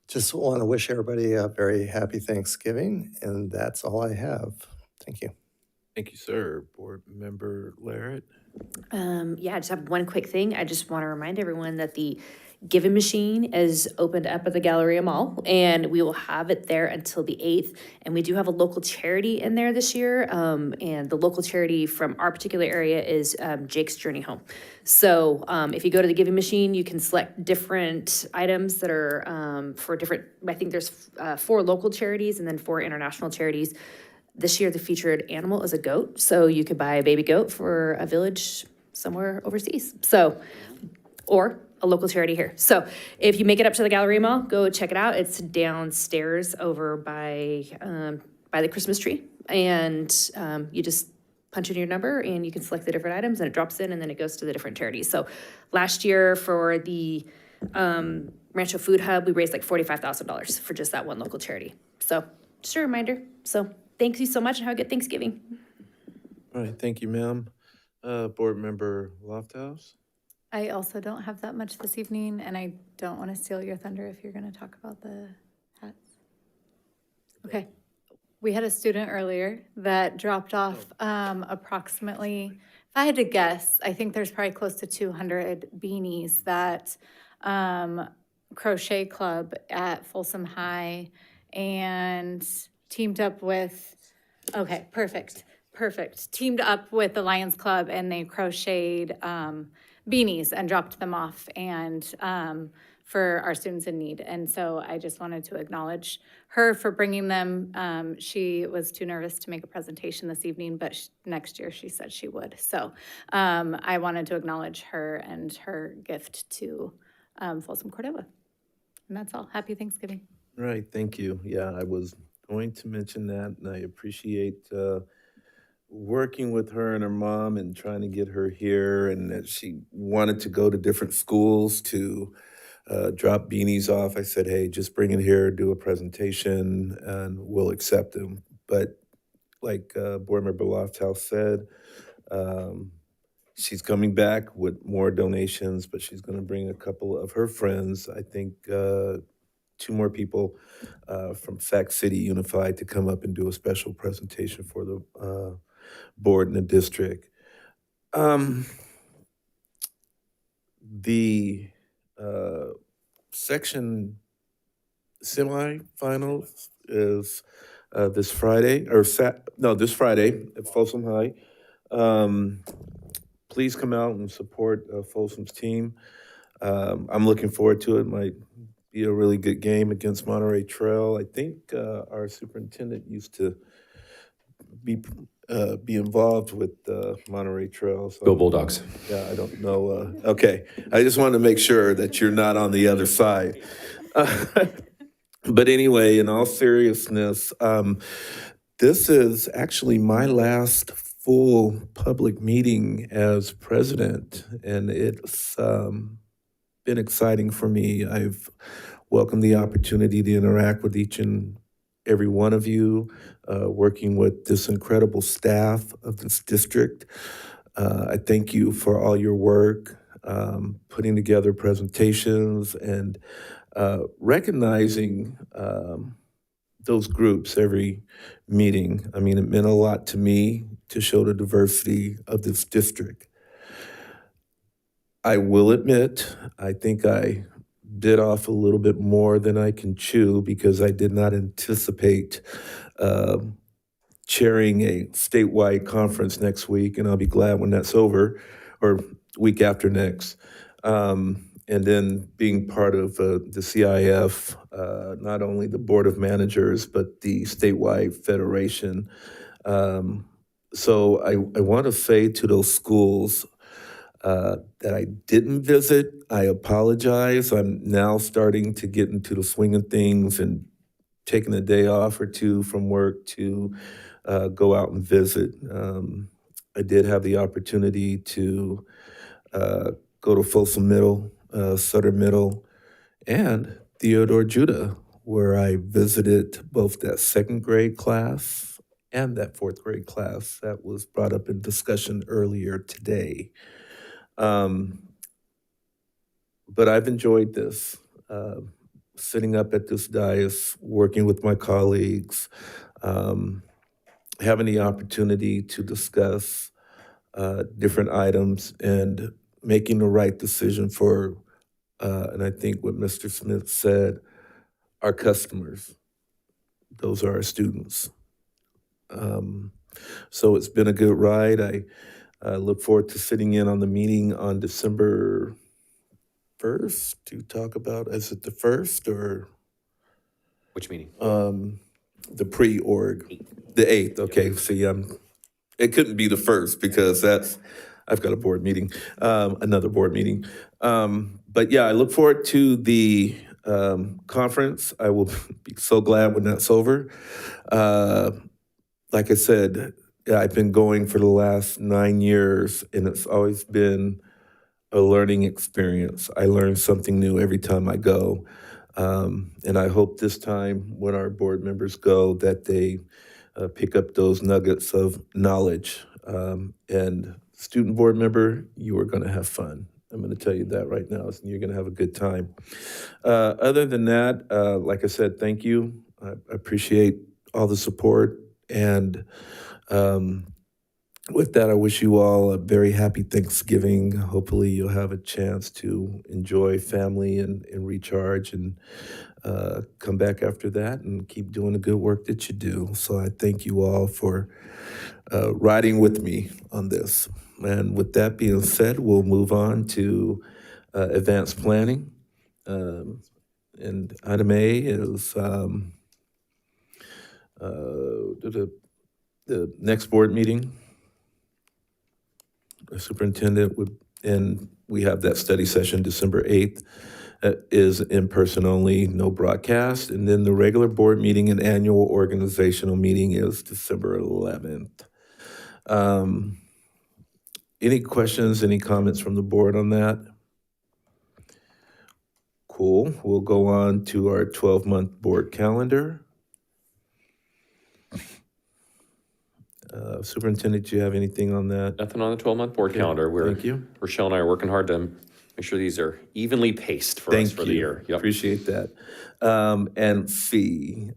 Just want to wish everybody a very happy Thanksgiving, and that's all I have. Thank you. Thank you, sir. Board Member Larrett. Yeah, I just have one quick thing. I just want to remind everyone that the Giving Machine is opened up at the Galleria Mall, and we will have it there until the 8th. And we do have a local charity in there this year, and the local charity from our particular area is Jake's Journey Home. So if you go to the Giving Machine, you can select different items that are for different, I think there's 4 local charities and then 4 international charities. This year, the featured animal is a goat, so you could buy a baby goat for a village somewhere overseas. So, or a local charity here. So if you make it up to the Galleria Mall, go check it out. It's downstairs over by the Christmas tree. And you just punch in your number and you can select the different items and it drops in and then it goes to the different charities. So last year for the Rancho Food Hub, we raised like $45,000 for just that one local charity. So just a reminder. So thank you so much and have a good Thanksgiving. All right, thank you, ma'am. Board Member Lofthouse. I also don't have that much this evening, and I don't want to steal your thunder if you're going to talk about the hats. Okay. We had a student earlier that dropped off approximately, if I had to guess, I think there's probably close to 200 beanies that Crochet Club at Folsom High and teamed up with, okay, perfect. Teamed up with the Lions Club, and they crocheted beanies and dropped them off and for our students in need. And so I just wanted to acknowledge her for bringing them. She was too nervous to make a presentation this evening, but next year she said she would. So I wanted to acknowledge her and her gift to Folsom Cordova. And that's all. Happy Thanksgiving. Right, thank you. Yeah, I was going to mention that, and I appreciate working with her and her mom and trying to get her here, and that she wanted to go to different schools to drop beanies off. I said, hey, just bring it here, do a presentation, and we'll accept them. But like Board Member Lofthouse said, she's coming back with more donations, but she's going to bring a couple of her friends, I think 2 more people from Sac City Unified to come up and do a special presentation for the board and the district. The section semifinals is this Friday, this Friday at Folsom High. Please come out and support Folsom's team. I'm looking forward to it. Might be a really good game against Monterey Trail. I think our superintendent used to be involved with Monterey Trail. So, Go Bulldogs. Yeah, I don't know. Okay, I just wanted to make sure that you're not on the other side. But anyway, in all seriousness, this is actually my last full public meeting as president, and it's been exciting for me. I've welcomed the opportunity to interact with each and every one of you, working with this incredible staff of this district. I thank you for all your work, putting together presentations and recognizing those groups every meeting. I mean, it meant a lot to me to show the diversity of this district. I will admit, I think I bit off a little bit more than I can chew because I did not anticipate chairing a statewide conference next week, and I'll be glad when that's over, or week after next. And then being part of the CIF, not only the Board of Managers, but the statewide federation. So I want to say to those schools that I didn't visit, I apologize. I'm now starting to get into the swing of things and taking a day off or two from work to go out and visit. I did have the opportunity to go to Folsom Middle, Sutter Middle, and Theodore Judah, where I visited both that 2nd grade class and that 4th grade class that was brought up in discussion earlier today. But I've enjoyed this, sitting up at this dais, working with my colleagues, having the opportunity to discuss different items and making the right decision for, and I think what Mr. Smith said, our customers. Those are our students. So it's been a good ride. I look forward to sitting in on the meeting on December 1st to talk about, is it the 1st or? Which meeting? The pre-org, the 8th, okay. See, it couldn't be the 1st because I've got a board meeting, another board meeting. But yeah, I look forward to the conference. I will be so glad when that's over. Like I said, I've been going for the last 9 years, and it's always been a learning experience. I learn something new every time I go. And I hope this time when our board members go that they pick up those nuggets of knowledge. And student board member, you are going to have fun. I'm going to tell you that right now. You're going to have a good time. Other than that, like I said, thank you. I appreciate all the support. And with that, I wish you all a very happy Thanksgiving. Hopefully you'll have a chance to enjoy family and recharge and come back after that and keep doing the good work that you do. So I thank you all for riding with me on this. And with that being said, we'll move on to advanced planning. And item A is the next board meeting. The superintendent would, and we have that study session December 8th, is in person only, no broadcast. And then the regular board meeting and annual organizational meeting is December 11th. Any questions, any comments from the board on that? Cool. We'll go on to our 12-month board calendar. Superintendent, do you have anything on that? Nothing on the 12-month board Okay, calendar. thank you. Rochelle and I are working hard to make sure these are evenly paced for us for the year. Yep. Appreciate that. And fee,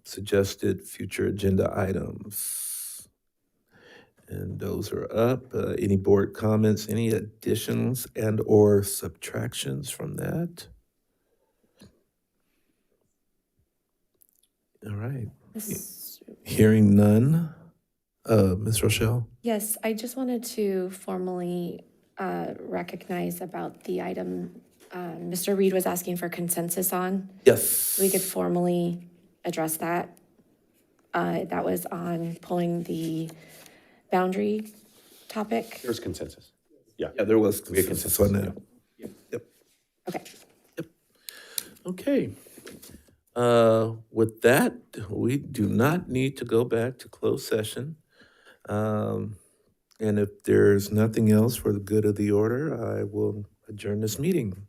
suggested future agenda items. And those are up. Any board comments, any additions and or subtractions from that? All right. Hearing none. Ms. Rochelle? Yes, I just wanted to formally recognize about the item Mr. Reed was asking for consensus on. Yes. We could formally address that. That was on pulling the boundary topic. There's consensus. Yeah. Yeah, there was We had consensus on that. Yep. Okay. Okay. With that, we do not need to go back to closed session. And if there's nothing else for the good of the order, I will adjourn this meeting.